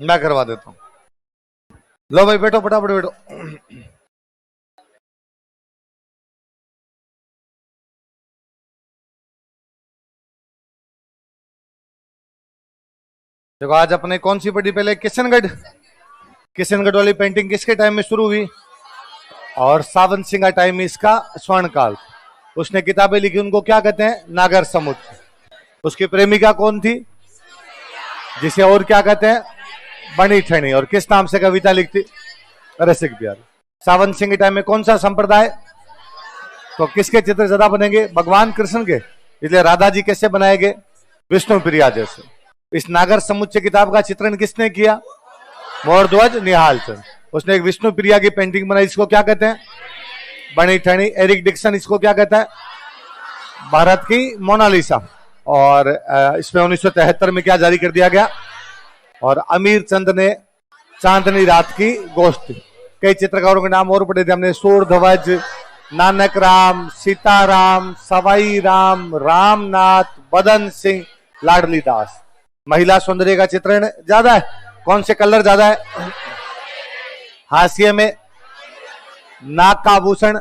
मैं करवा देता हूं। लो भाई बैठो, फटाफट बैठो। देखो आज अपने कौन सी पढ़ी पहले, किशनगढ़। किशनगढ़ वाली पेंटिंग किसके टाइम में शुरू हुई? और सावन सिंह का टाइम इसका स्वर्ण काल। उसने किताबें लिखी, उनको क्या कहते हैं? नागर समुद्र। उसकी प्रेमिका कौन थी? जिसे और क्या कहते हैं? बनी ठनी। और किस नाम से कविता लिखती? रसिक बिहारी। सावन सिंह के टाइम में कौन सा संप्रदाय? तो किसके चित्र ज्यादा बनेंगे? भगवान कृष्ण के। इसलिए राधा जी कैसे बनाए गए? विष्णु प्रिया जैसे। इस नागर समुच्चय किताब का चित्रण किसने किया? मोरध्वज निहाल चंद। उसने एक विष्णु प्रिया की पेंटिंग बनाई, इसको क्या कहते हैं? बनी ठनी। एरिक डिक्सन इसको क्या कहता है? भारत की मोनालिसा। और इसमें 1973 में क्या जारी कर दिया गया? और अमीर चंद ने चांदनी रात की गोश्त। कई चित्रकारों के नाम और पढ़े थे हमने, सूरध्वज, नानक राम, सीताराम, सवाई राम, रामनाथ, बदन सिंह, लाडली दास। महिला सौंदर्य का चित्रण ज्यादा है, कौन से कलर ज्यादा है? हाशिए में नाग का आभूषण,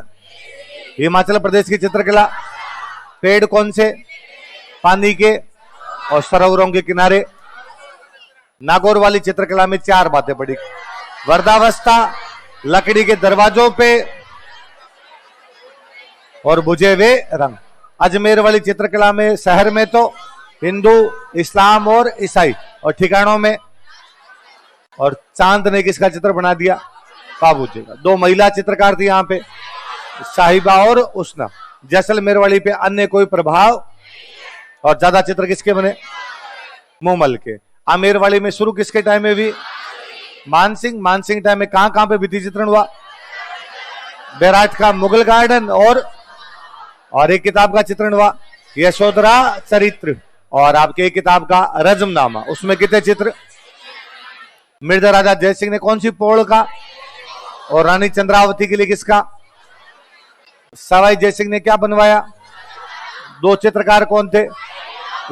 हिमाचल प्रदेश की चित्रकला। पेड़ कौन से? पानी के और सरोवरों के किनारे। नागौर वाली चित्रकला में 4 बातें पड़ी। वर्धावस्था, लकड़ी के दरवाजों पे और बुझे हुए रंग। अजमेर वाली चित्रकला में शहर में तो हिंदू, इस्लाम और ईसाई, और ठिकानों में। और चांद ने किसका चित्र बना दिया? बाबू जी का। 2 महिला चित्रकार थी यहाँ पे, साहिबा और उष्णा। जैसलमेर वाली पे अन्य कोई प्रभाव। और ज्यादा चित्र किसके बने? मोमल के। आमेर वाली में शुरू किसके टाइम में भी? मानसिंह। मानसिंह टाइम में कहां पे भित्ति चित्रण हुआ? बैराट का मुगल गार्डन। और एक किताब का चित्रण हुआ, यशोधरा चरित्र। और आपके एक किताब का रजमनामा, उसमें कितने चित्र? मिर्जा राजा जय सिंह ने कौन सी पोड़ का? और रानी चंद्रावती के लिए किसका? सवाई जय सिंह ने क्या बनवाया? 2 चित्रकार कौन थे?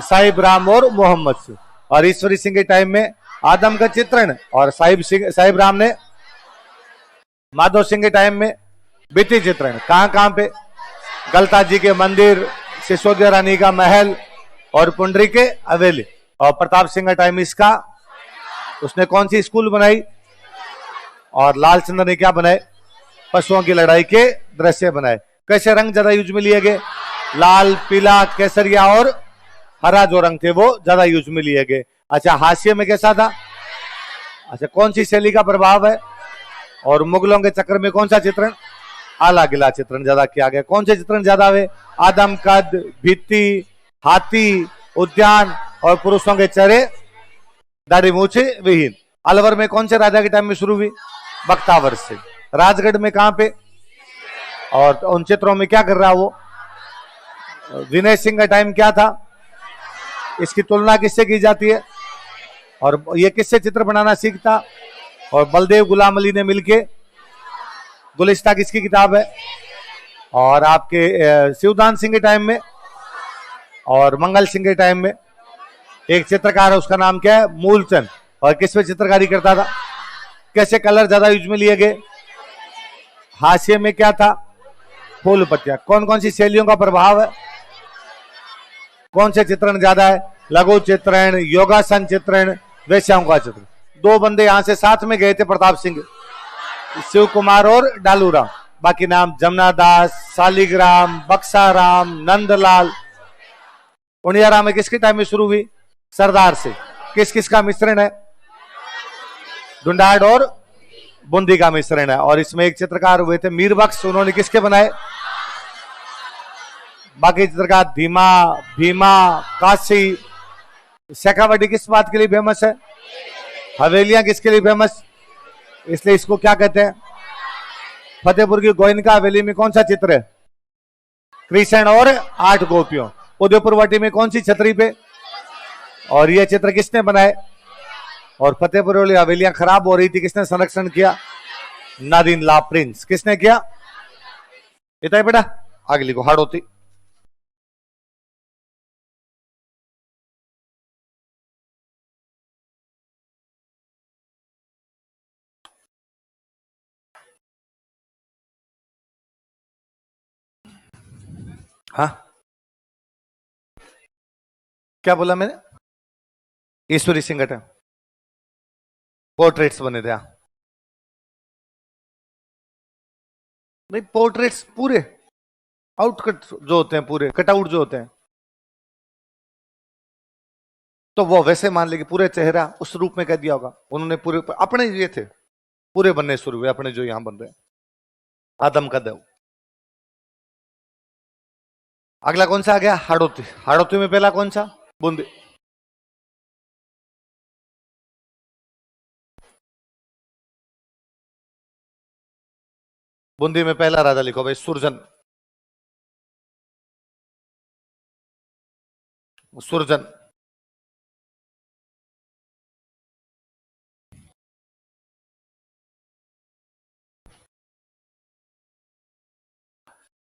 साहिब राम और मोहम्मद सिंह। और ईश्वरी सिंह के टाइम में आदम का चित्रण। और साहिब राम ने माधव सिंह के टाइम में भित्ति चित्रण। कहां पे? गलता जी के मंदिर, सिसोदिया रानी का महल और पुंडरी के हवेली। और प्रताप सिंह का टाइम इसका, उसने कौन सी स्कूल बनाई? और लालचंद्र ने क्या बनाए? पशुओं की लड़ाई के दृश्य बनाए। कैसे रंग ज्यादा यूज में लिए गए? लाल, पीला, केसरिया और हरा जो रंग थे वो ज्यादा यूज में लिए गए। अच्छा, हाशिए में कैसा था? अच्छा, कौन सी शैली का प्रभाव है? और मुगलों के चक्कर में कौन सा चित्रण? आला गिला चित्रण ज्यादा किया गया। कौन से चित्रण ज्यादा हुए? आदम कद, भित्ति, हाथी, उद्यान और पुरुषों के चेहरे दाढ़ी मूछ विहीन। अलवर में कौन से राजा के टाइम में शुरू हुई? बख्तावर से। राजगढ़ में कहां पे? और उन चित्रों में क्या कर रहा वो? विनय सिंह का टाइम क्या था? इसकी तुलना किससे की जाती है? और ये किससे चित्र बनाना सीखता? और बलदेव गुलाम अली ने मिलके। गुलिस्ता किसकी किताब है? और आपके शिवदान सिंह के टाइम में और मंगल सिंह के टाइम में एक चित्रकार है, उसका नाम क्या है? मूलचंद। और किस पे चित्रकारी करता था? कैसे कलर ज्यादा यूज में लिए गए? हाशिए में क्या था? फूल पत्तियां। कौन कौन सी शैलियों का प्रभाव है? कौन से चित्रण ज्यादा है? लघु चित्रण, योगासन चित्रण, वैश्याओं का चित्रण। 2 बंदे यहां से साथ में गए थे, प्रताप सिंह, शिव कुमार और डालूराम। बाकी नाम जमुना दास, शालिग्राम, बक्साराम, नंदलाल। पुनियाराम में किसके टाइम में शुरू हुई? सरदार से। किस किस का मिश्रण है? ढूंढाड़ और बूंदी का मिश्रण है। और इसमें एक चित्रकार हुए थे मीर बख्श, उन्होंने किसके बनाए? बाकी चित्रकार धीमा, भीमा, काशी। शेखावटी किस बात के लिए फेमस है? हवेलियां किसके लिए फेमस? इसलिए इसको क्या कहते हैं? फतेहपुर की गोयनका हवेली में कौन सा चित्र है? कृष्ण और 8 गोपियों। उदयपुर वाटी में कौन सी छतरी पे? और ये चित्र किसने बनाए? और फतेहपुर वाली हवेलियां खराब हो रही थी, किसने संरक्षण किया? नादिन ला प्रिंस। किसने किया? इतना बेटा आगे लिखो, हार्ड होती। हाँ, क्या बोला मैंने? ईश्वरी सिंगट है, पोर्ट्रेट्स बने थे। हाँ, नहीं पोर्ट्रेट्स पूरे आउटकट जो होते हैं, पूरे कटआउट जो होते हैं, तो वो वैसे मान ले कि पूरे चेहरा उस रूप में कह दिया होगा उन्होंने। पूरे अपने ये थे, पूरे बनने शुरू हुए अपने जो यहां बन रहे हैं, आदम का देव। अगला कौन सा आ गया? हाड़ौती। हाड़ौती में पहला कौन सा? बूंदी। बूंदी में पहला राजा लिखो भाई, सुरजन। सुरजन।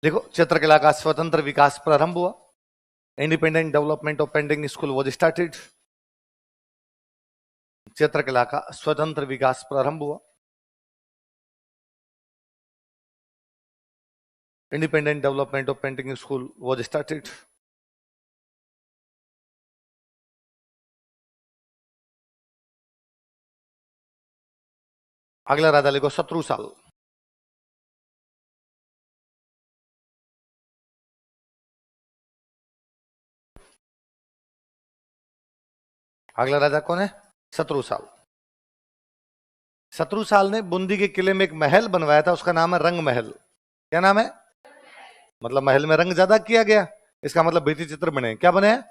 देखो, चित्रकला का स्वतंत्र विकास प्रारंभ हुआ। Independent development of painting school was started. चित्रकला का स्वतंत्र विकास प्रारंभ हुआ। Independent development of painting school was started. अगला राजा लिखो, शत्रु साल। अगला राजा कौन है? शत्रु साल। शत्रु साल ने बूंदी के किले में एक महल बनवाया था, उसका नाम है रंग महल। क्या नाम है? मतलब महल में रंग ज्यादा किया गया, इसका मतलब भित्ति चित्र बने। क्या बने हैं?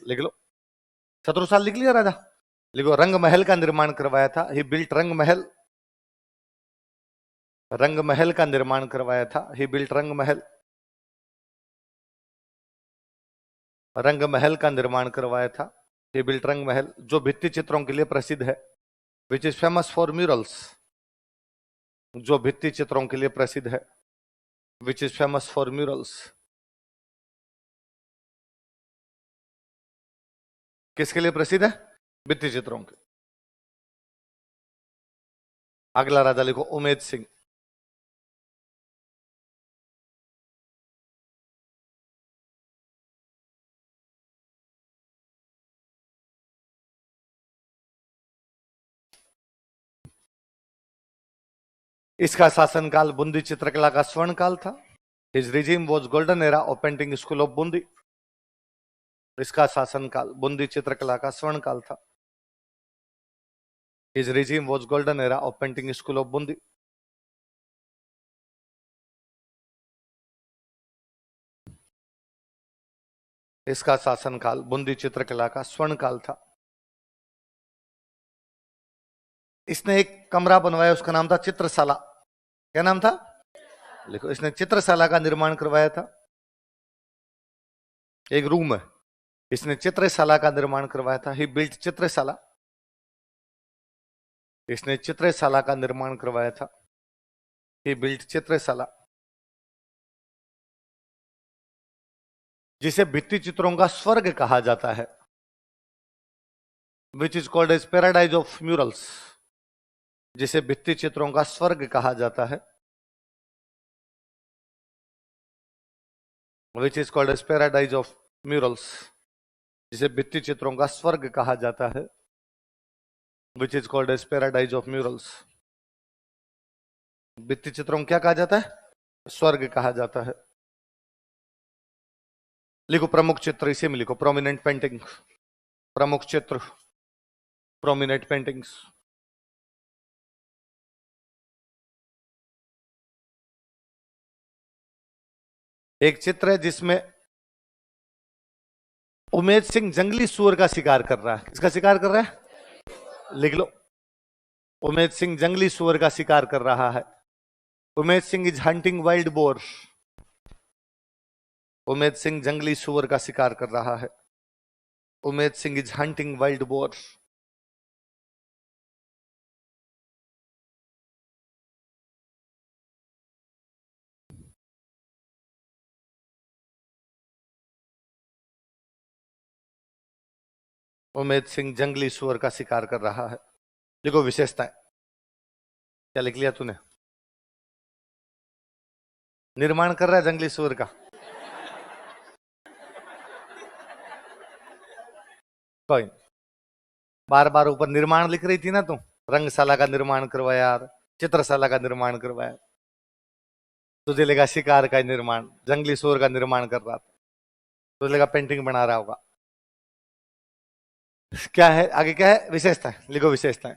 लिख लो, शत्रु साल लिख लिया राजा। लिखो, रंग महल का निर्माण करवाया था, ही बिल्ट रंग महल। रंग महल का निर्माण करवाया था, ही बिल्ट रंग महल। रंग महल का निर्माण करवाया था, ही बिल्ट रंग महल, जो भित्ति चित्रों के लिए प्रसिद्ध है, which is famous for murals. जो भित्ति चित्रों के लिए प्रसिद्ध है, which is famous for murals. किसके लिए प्रसिद्ध है? भित्ति चित्रों के। अगला राजा लिखो, उमेद सिंह। इसका शासनकाल बूंदी चित्रकला का स्वर्ण काल था। His regime was golden era of painting school of Bundi. इसका शासनकाल बूंदी चित्रकला का स्वर्ण काल था। His regime was golden era of painting school of Bundi. इसका शासनकाल बूंदी चित्रकला का स्वर्ण काल था। इसने एक कमरा बनवाया, उसका नाम था चित्रशाला। क्या नाम था? लिखो, इसने चित्रशाला का निर्माण करवाया था। एक रूम है, इसने चित्रशाला का निर्माण करवाया था, ही बिल्ट चित्रशाला। इसने चित्रशाला का निर्माण करवाया था, ही बिल्ट चित्रशाला, जिसे भित्ति चित्रों का स्वर्ग कहा जाता है, which is called as paradise of murals. जिसे भित्ति चित्रों का स्वर्ग कहा जाता है, which is called as paradise of murals. जिसे भित्ति चित्रों का स्वर्ग कहा जाता है, which is called as paradise of murals. भित्ति चित्रों को क्या कहा जाता है? स्वर्ग कहा जाता है। लिखो, प्रमुख चित्र, इसी में लिखो, प्रोमिनेंट पेंटिंग। प्रमुख चित्र, प्रोमिनेंट पेंटिंग्स। एक चित्र है जिसमें उमेद सिंह जंगली सुअर का शिकार कर रहा है। किसका शिकार कर रहा है? लिख लो, उमेद सिंह जंगली सुअर का शिकार कर रहा है। Umed Singh is hunting wild boar. Umed Singh जंगली सुअर का शिकार कर रहा है। Umed Singh is hunting wild boar. Umed Singh जंगली सुअर का शिकार कर रहा है। देखो विशेषताएं, क्या लिख लिया तूने? निर्माण कर रहा है जंगली सुअर का। कोई नहीं। बार बार ऊपर निर्माण लिख रही थी ना तुम, रंगशाला का निर्माण करवाया, चित्रशाला का निर्माण करवाया, तुझे लगा शिकार का निर्माण, जंगली सूर का निर्माण कर रहा था, तुझे लगा पेंटिंग बना रहा होगा। क्या है आगे, क्या है विशेषता, लिखो विशेषताएं,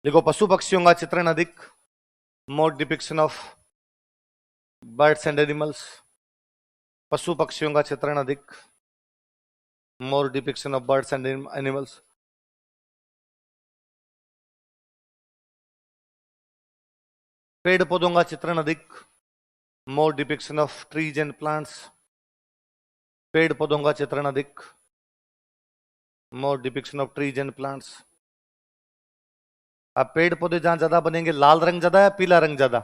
लिखो पशु पक्षियों का चित्रण अधिक, more depiction of birds and animals, पशु पक्षियों का चित्रण अधिक, more depiction of birds and animals, पेड़ पौधों का चित्रण अधिक, more depiction of trees and plants, पेड़ पौधों का चित्रण अधिक, more depiction of trees and plants. अब पेड़ पौधे जहां ज्यादा बनेंगे, लाल रंग ज्यादा या पीला रंग ज्यादा,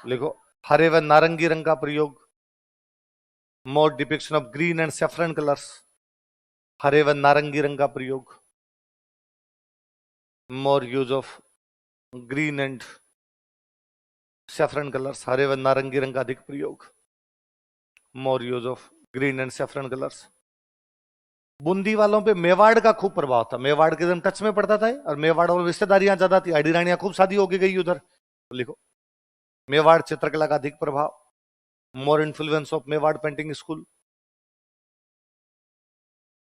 लिखो हरे व नारंगी रंग का प्रयोग, more depiction of green and saffron colours, हरे व नारंगी रंग का प्रयोग, more use of green and saffron colours, हरे व नारंगी रंग का अधिक प्रयोग, more use of green and saffron colours. Bundi वालों पे मेवाड़ का खूब प्रभाव था, मेवाड़ के एकदम टच में पड़ता था, और मेवाड़ और रिश्तेदारियां ज्यादा थी, आड़ी रानियां खूब शादी होगी गई उधर, तो लिखो मेवाड़ चित्रकला का अधिक प्रभाव, मोर influence of Mewar painting school,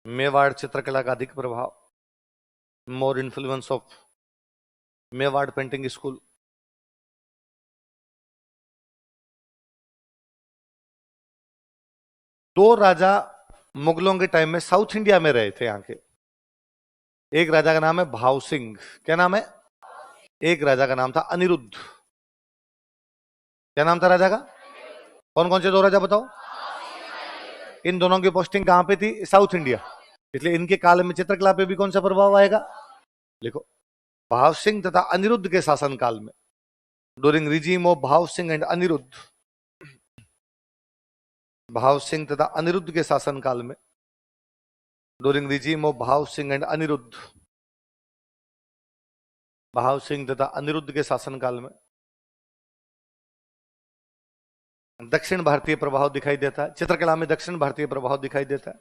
Mewar चित्रकला का अधिक प्रभाव, मोर influence of Mewar painting school. दो राजा मुगलों के टाइम में साउथ इंडिया में रहे थे यहाँ के, एक राजा का नाम है भाव सिंह, क्या नाम है, एक राजा का नाम था अनिरुद्ध, क्या नाम था राजा का, कौन कौन से दो राजा बताओ, इन दोनों की पोस्टिंग कहां पे थी, साउथ इंडिया, इसलिए इनके काल में चित्रकला पे भी कौन सा प्रभाव आएगा, लिखो भाव सिंह तथा अनिरुद्ध के शासन काल में, ड्यूरिंग रिजीम ऑफ भाव सिंह एंड अनिरुद्ध, भाव सिंह तथा अनिरुद्ध के शासन काल में, ड्यूरिंग रिजीम ऑफ भाव सिंह एंड अनिरुद्ध, भाव सिंह तथा अनिरुद्ध के शासन काल में दक्षिण भारतीय प्रभाव दिखाई देता है, चित्रकला में दक्षिण भारतीय प्रभाव दिखाई देता है,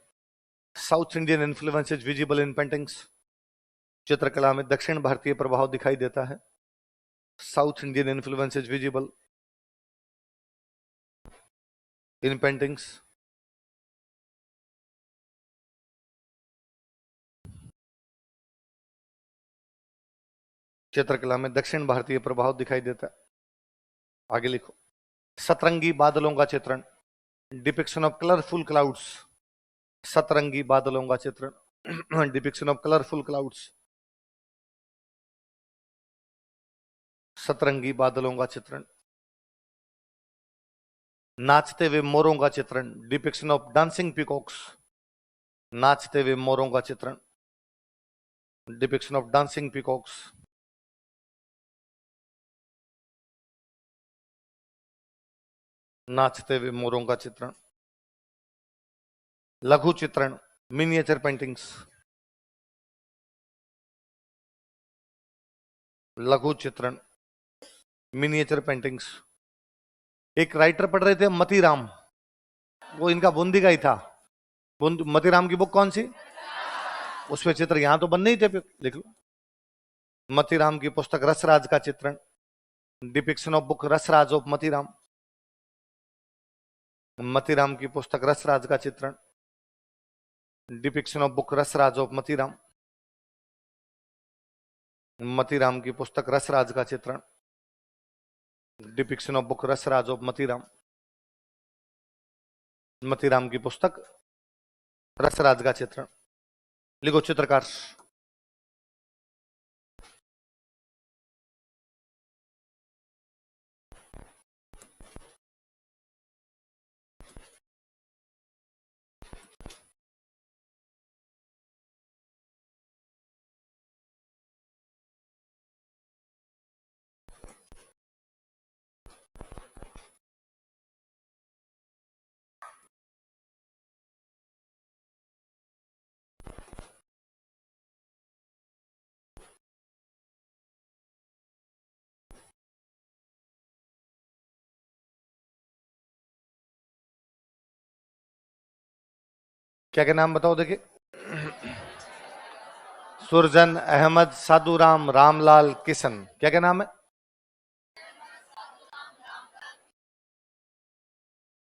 south Indian influence is visible in paintings, चित्रकला में दक्षिण भारतीय प्रभाव दिखाई देता है, south Indian influence is visible in paintings, चित्रकला में दक्षिण भारतीय प्रभाव दिखाई देता है। आगे लिखो सतरंगी बादलों का चित्रण, डिपिक्शन ऑफ कलरफुल क्लाउड्स, सतरंगी बादलों का चित्रण, डिपिक्शन ऑफ कलरफुल क्लाउड्स, सतरंगी बादलों का चित्रण, नाचते हुए मोरों का चित्रण, डिपिक्शन ऑफ डांसिंग पीकॉक्स, नाचते हुए मोरों का चित्रण, डिपिक्शन ऑफ डांसिंग पीकॉक्स, नाचते हुए मोरों का चित्रण, लघु चित्रण, मिनिएचर पेंटिंग्स, लघु चित्रण, मिनिएचर पेंटिंग्स। एक राइटर पढ़ रहे थे मतीराम, वो इनका बूंदी का ही था, मतीराम की बुक कौन सी, उसमें चित्र यहां तो बन नहीं थे, लिख लो मतीराम की पुस्तक रसराज का चित्रण, depiction of book Rasraj of Matiram, Matiram की पुस्तक रसराज का चित्रण, depiction of book Rasraj of Matiram, Matiram की पुस्तक रसराज का चित्रण, depiction of book Rasraj of Matiram, Matiram की पुस्तक रसराज का चित्रण। लिखो चित्रकार। क्या क्या नाम बताओ देखिए। सुरजन, अहमद, साधुराम, रामलाल, किशन, क्या क्या नाम है?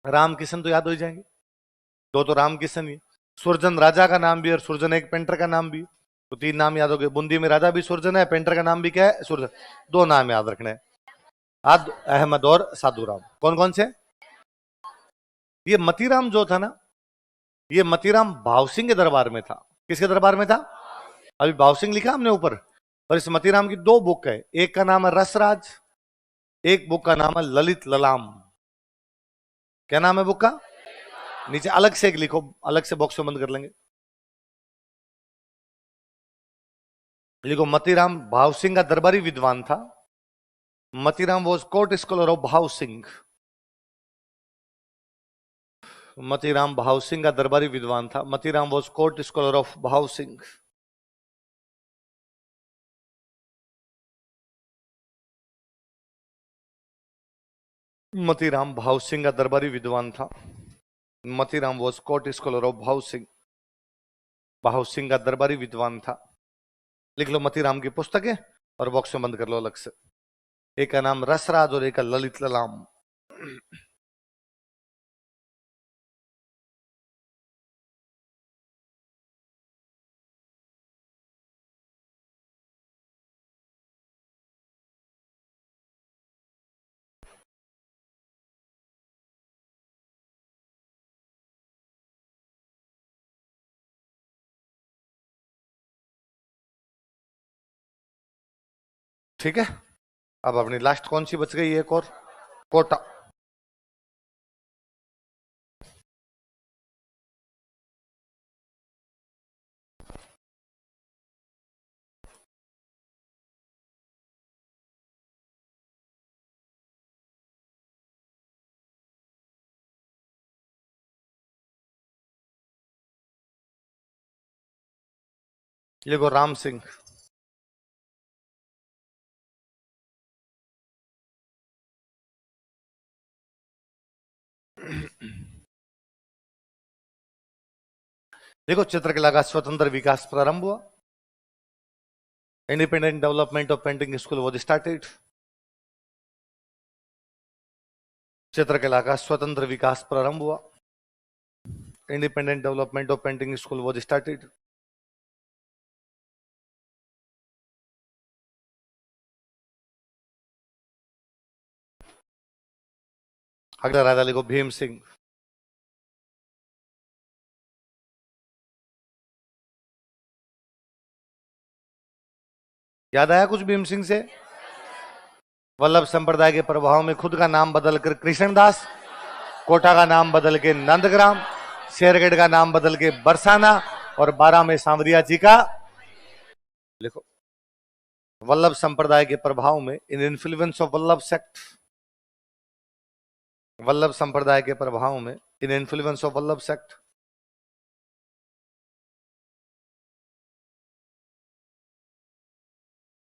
राम किशन तो याद हो ही जाएंगे, दो तो राम किशन ही। सुरजन राजा का नाम भी है और सुरजन एक पेंटर का नाम भी है, तो तीन नाम याद हो गए। बूंदी में राजा भी सुरजन है, पेंटर का नाम भी क्या है? सुरजन। दो नाम याद रखने हैं, आद अहमद और साधुराम। कौन कौन से? ये मतीराम जो था ना, ये मतीराम भाव सिंह के दरबार में था। किसके दरबार में था? अभी भाव सिंह लिखा हमने ऊपर, और इस मतीराम की दो बुक है, एक का नाम है रसराज, एक बुक का नाम है ललित ललाम। क्या नाम है बुक का? नीचे अलग से एक लिखो, अलग से बॉक्स में बंद कर लेंगे। लिखो, मतीराम भाव सिंह का दरबारी विद्वान था। Matiram was court scholar of भाव सिंह। मतीराम भाव सिंह का दरबारी विद्वान था। Matiram was court scholar of भाव सिंह। मतीराम भाव सिंह का दरबारी विद्वान था। Matiram was court scholar of भाव सिंह। भाव सिंह का दरबारी विद्वान था। लिख लो मतीराम की पुस्तकें और बॉक्स में बंद कर लो अलग से। एक का नाम रसराज और एक का ललित ललाम। ठीक है, अब अपनी लास्ट कौन सी बच गई? एक और, कोटा। लिखो राम सिंह। देखो, चित्रकला का स्वतंत्र विकास प्रारंभ हुआ। Independent development of painting school was started. चित्रकला का स्वतंत्र विकास प्रारंभ हुआ। Independent development of painting school was started. अगला राजा लिखो भीम सिंह। याद आया कुछ भीम सिंह से? वल्लभ संप्रदाय के प्रभाव में खुद का नाम बदलकर कृष्णदास, कोटा का नाम बदल के नंदग्राम, शेरगढ़ का नाम बदल के बरसाना, और 12 में सांवरिया जी का। लिखो, वल्लभ संप्रदाय के प्रभाव में, in influence of Vallabh sect. Vallabh संप्रदाय के प्रभाव में, in influence of Vallabh sect.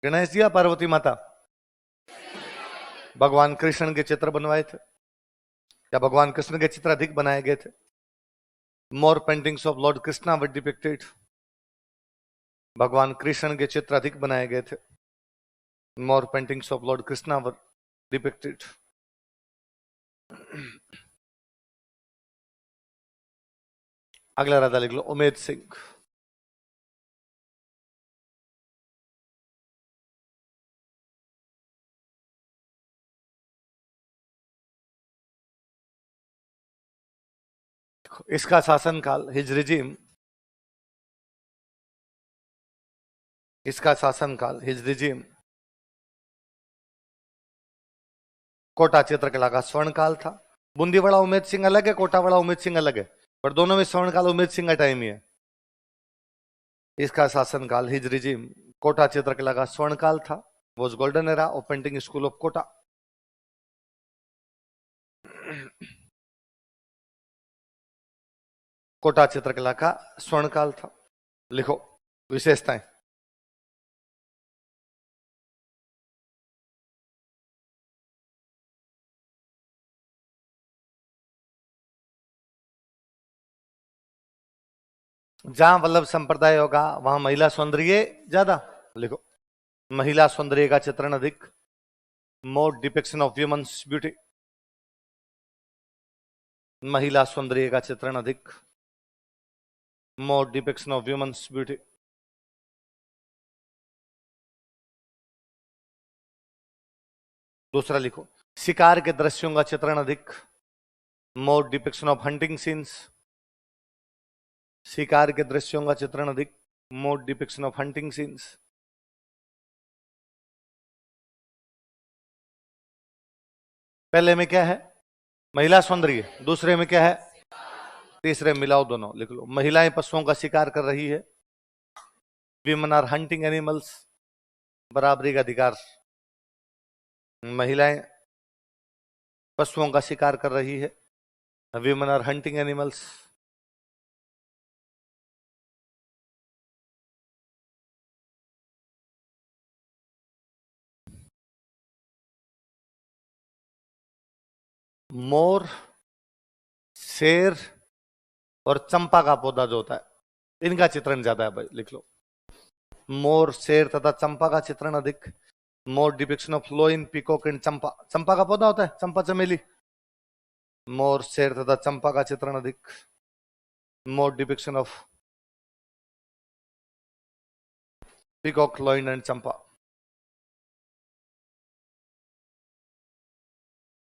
Ganesh ji या पार्वती माता? भगवान कृष्ण के चित्र बनवाए थे, या भगवान कृष्ण के चित्र अधिक बनाए गए थे? More paintings of lord Krishna were depicted. भगवान कृष्ण के चित्र अधिक बनाए गए थे। More paintings of lord Krishna were depicted. अगला राजा लिख लो उमेद सिंह। इसका शासनकाल, हिज रिजीम, इसका शासनकाल, हिज रिजीम, कोटा चित्रकला का स्वर्ण काल था। बूंदी वाला उमेद सिंह अलग है, कोटा वाला उमेद सिंह अलग है, पर दोनों में स्वर्ण काल उमेद सिंह का टाइम ही है। इसका शासनकाल, हिज रिजीम, कोटा चित्रकला का स्वर्ण काल था। Was golden era of painting school of Kota. Kota चित्रकला का स्वर्ण काल था। लिखो विशेषताएं। जहां वल्लभ संप्रदाय होगा वहां महिला सौंदर्य ज्यादा। लिखो, महिला सौंदर्य का चित्रण अधिक, more depiction of women's beauty. महिला सौंदर्य का चित्रण अधिक, more depiction of women's beauty. दूसरा लिखो, शिकार के दृश्यों का चित्रण अधिक, more depiction of hunting scenes. शिकार के दृश्यों का चित्रण अधिक, more depiction of hunting scenes. पहले में क्या है? महिला सौंदर्य। दूसरे में क्या है? तीसरे मिलाओ दोनों, लिख लो। महिलाएं पशुओं का शिकार कर रही है, विमेन आर हंटिंग एनिमल्स, बराबरी का अधिकार। महिलाएं पशुओं का शिकार कर रही है, विमेन आर हंटिंग एनिमल्स। मोर, शेर और चंपा का पौधा जो होता है, इनका चित्रण ज्यादा है भाई, लिख लो। मोर, शेर तथा चंपा का चित्रण अधिक, more depiction of फ्लोइन peacock and चंपा। चंपा का पौधा होता है, चंपा चमेली। मोर, शेर तथा चंपा का चित्रण अधिक, more depiction of peacock, फ्लोइन and चंपा।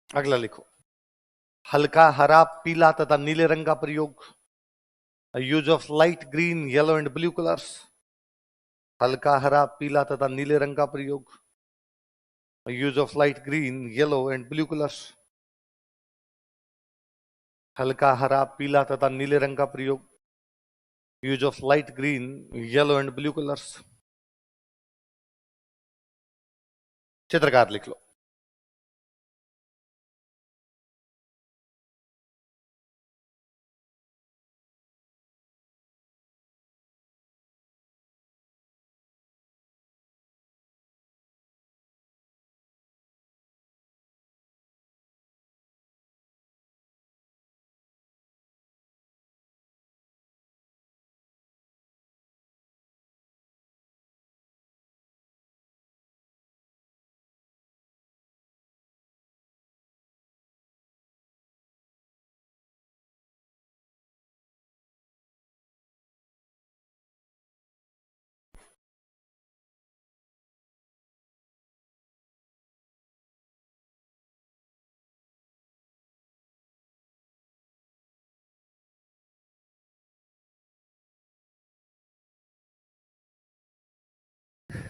अगला लिखो, हल्का हरा, पीला तथा नीले रंग का प्रयोग, use of light green, yellow and blue colours. हल्का हरा, पीला तथा नीले रंग का प्रयोग, use of light green, yellow and blue colours. हल्का हरा, पीला तथा नीले रंग का प्रयोग, use of light green, yellow and blue colours. चित्रकार लिख लो।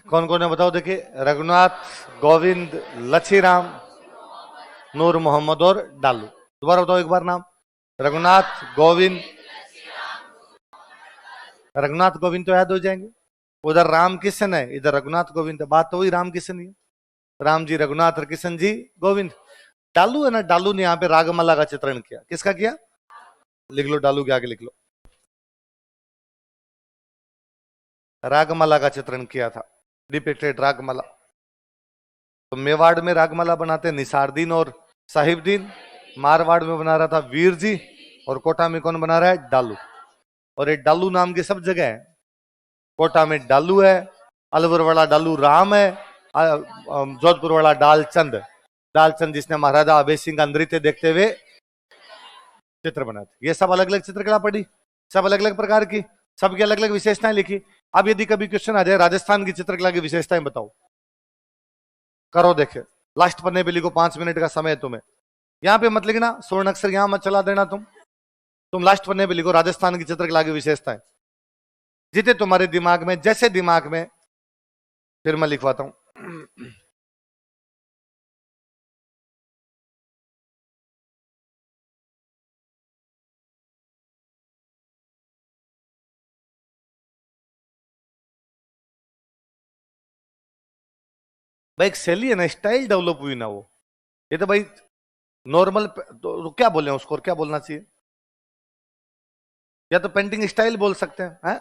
कौन कौन है बताओ, देखिए। रघुनाथ, गोविंद, लच्छीराम, नूर मोहम्मद और डालू। दोबारा बताओ एक बार नाम। रघुनाथ, गोविंद। रघुनाथ गोविंद तो याद हो जाएंगे। उधर राम किशन है, इधर रघुनाथ गोविंद है। बात तो वही राम किशन ही है। राम जी रघुनाथ और किशन जी गोविंद। डालू है ना, डालू ने यहाँ पे रागमाला का चित्रण किया। किसका किया? लिख लो, डालू के आगे लिख लो, रागमाला का चित्रण किया था, डिपिक्टेड रागमाला। तो मेवाड़ में रागमाला बनाते निसारदीन और साहिबदीन, मारवाड़ में बना रहा था वीर जी, और कोटा में कौन बना रहा है? डालू। और ये डालू नाम की सब जगह है। कोटा में डालू है, अलवर वाला डालू राम है, जोधपुर वाला डालचंद। डालचंद जिसने महाराजा अभय सिंह का नृत्य देखते हुए चित्र बनाए थे। ये सब अलग अलग चित्रकला पढ़ी, सब अलग अलग प्रकार की, सबकी अलग अलग विशेषताएं लिखी। अब यदि कभी क्वेश्चन आ जाए राजस्थान की चित्रकला की विशेषताएं बताओ, करो देखे। लास्ट पन्ने पे लिखो, 5 मिनट का समय है तुम्हें। यहां पे मत लिखना, स्वर्ण अक्षर यहां मत चला देना तुम लास्ट पन्ने पे लिखो राजस्थान की चित्रकला की विशेषताएं, जितने तुम्हारे दिमाग में, जैसे दिमाग में। फिर मैं लिखवाता हूं। भाई एक शैली है ना, स्टाइल डेवलप हुई ना वो। ये तो भाई नॉर्मल तो क्या बोले उसको, और क्या बोलना चाहिए? या तो पेंटिंग स्टाइल बोल सकते हैं,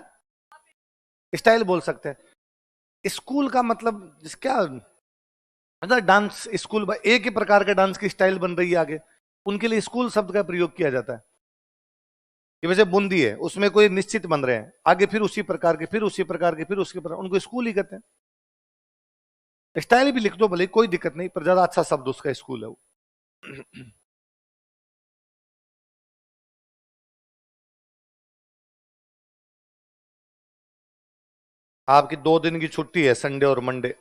स्टाइल बोल सकते हैं। स्कूल का मतलब क्या मतलब? डांस स्कूल, एक ही प्रकार के डांस की स्टाइल बन रही है आगे, उनके लिए स्कूल शब्द का प्रयोग किया जाता है। कि वैसे बूंदी है, उसमें कोई निश्चित बन रहे हैं, आगे फिर उसी प्रकार के, फिर उसी प्रकार के, फिर उसके प्रकार, उनको स्कूल ही कहते हैं। स्टाइल भी लिख दो भले, कोई दिक्कत नहीं, पर ज्यादा अच्छा शब्द उसका स्कूल है वो। आपकी 2 दिन की छुट्टी है, संडे और मंडे।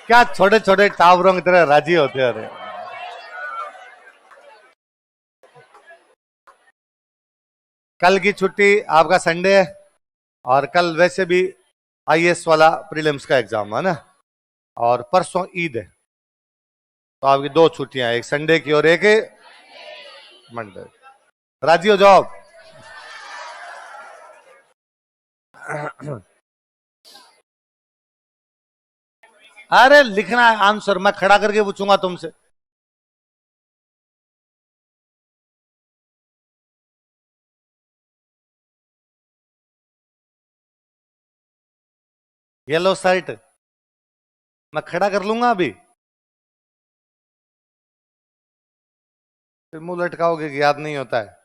क्या छोटे छोटे टावरों की तरह राजी होते हैं? अरे कल की छुट्टी, आपका संडे है, और कल वैसे भी आईएएस वाला प्रीलिम्स का एग्जाम है ना, और परसों ईद है, तो आपकी 2 छुट्टियां, एक संडे की और एक मंडे। राजी हो जाओ। अरे लिखना है आंसर, मैं खड़ा करके पूछूंगा तुमसे। येलो शर्ट, मैं खड़ा कर लूंगा अभी, फिर मुंह लटकाओगे कि याद नहीं होता है।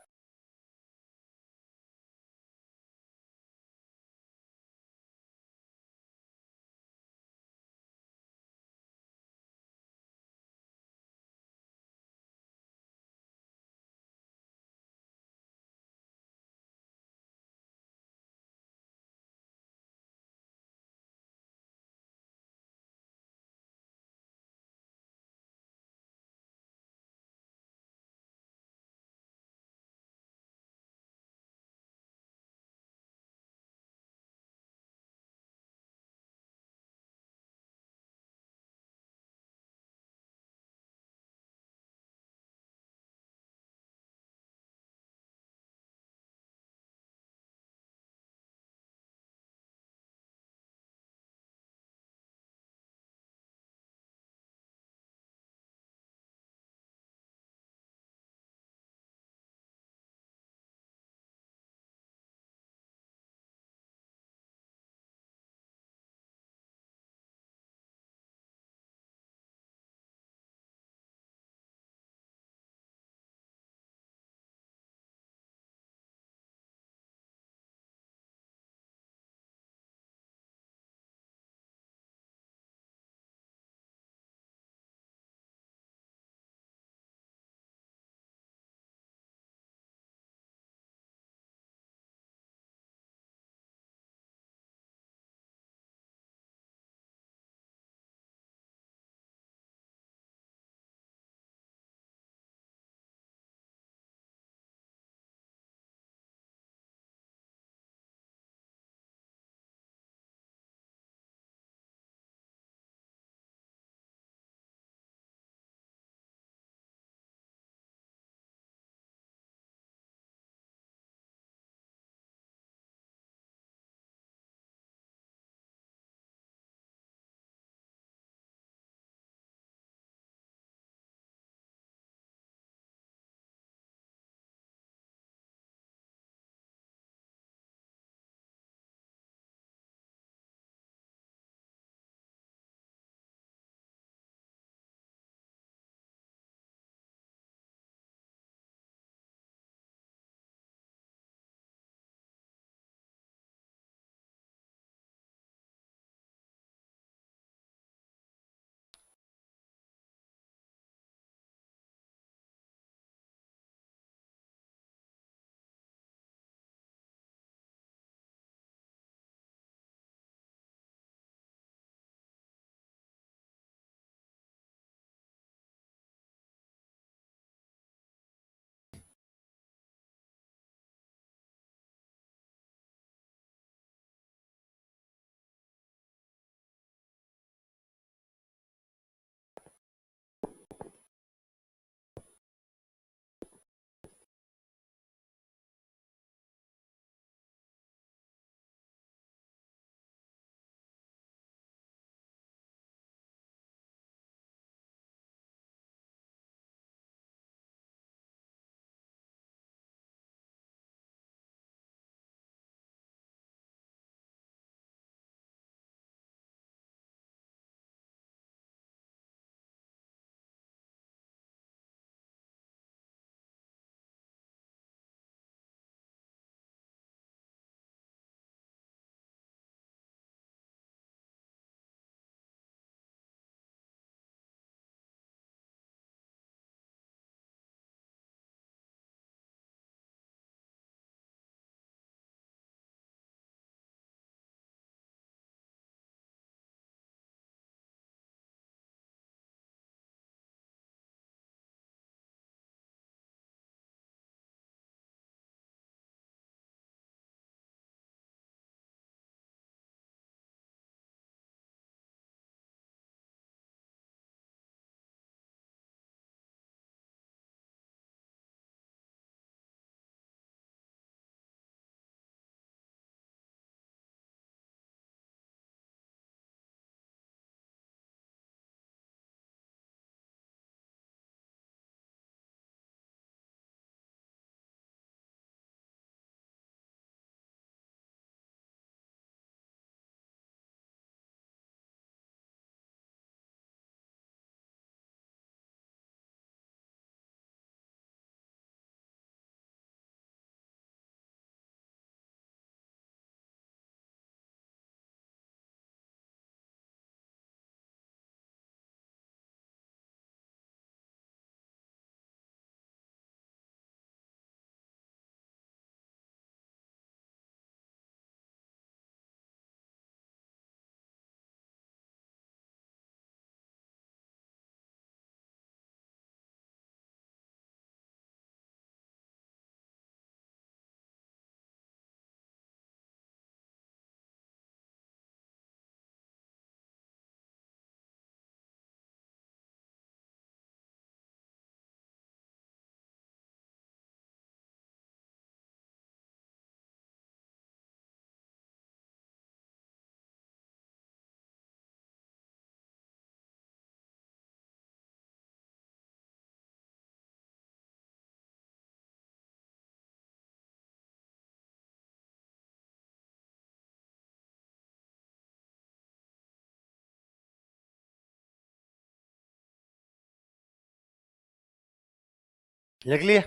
लिख लिए?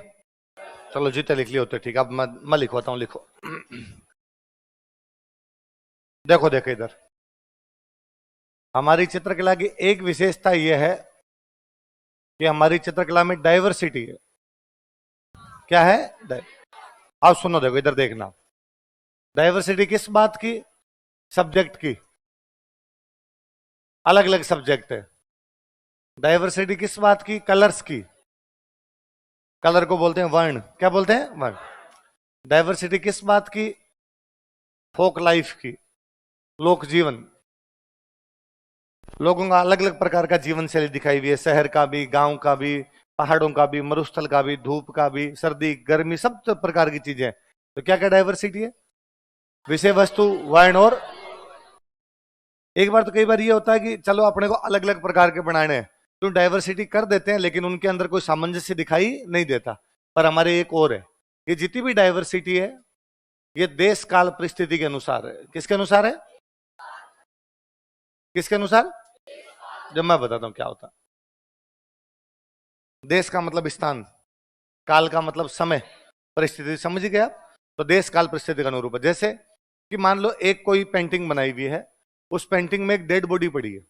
चलो जीते लिख लिए होते ठीक। अब मैं लिखवाता हूं, लिखो। देखो देखो इधर, हमारी चित्रकला की एक विशेषता यह है कि हमारी चित्रकला में डाइवर्सिटी है। क्या है? अब सुनो, देखो इधर देखना, डाइवर्सिटी किस बात की? सब्जेक्ट की। अलग अलग सब्जेक्ट है। डाइवर्सिटी किस बात की? कलर्स की। कलर को बोलते हैं वर्ण। क्या बोलते हैं? वर्ण। डाइवर्सिटी किस बात की? फोक लाइफ की, लोक जीवन। लोगों का अलग अलग प्रकार का जीवन शैली दिखाई हुई है, शहर का भी, गांव का भी, पहाड़ों का भी, मरुस्थल का भी, धूप का भी, सर्दी गर्मी, सब तो प्रकार की चीजें। तो क्या क्या डाइवर्सिटी है? विषय वस्तु, वर्ण और। एक बार तो कई बार ये होता है कि चलो अपने को अलग अलग प्रकार के बनाने हैं, तो डाइवर्सिटी कर देते हैं, लेकिन उनके अंदर कोई सामंजस्य दिखाई नहीं देता। पर हमारे एक और है, ये जितनी भी डाइवर्सिटी है ये देश काल परिस्थिति के अनुसार है। किसके अनुसार है? किसके अनुसार? जब मैं बताता हूं क्या होता। देश का मतलब स्थान, काल का मतलब समय, परिस्थिति, समझ गए आप? तो देश काल परिस्थिति का अनुरूप है। जैसे कि मान लो एक कोई पेंटिंग बनाई हुई है, उस पेंटिंग में एक डेड बॉडी पड़ी है,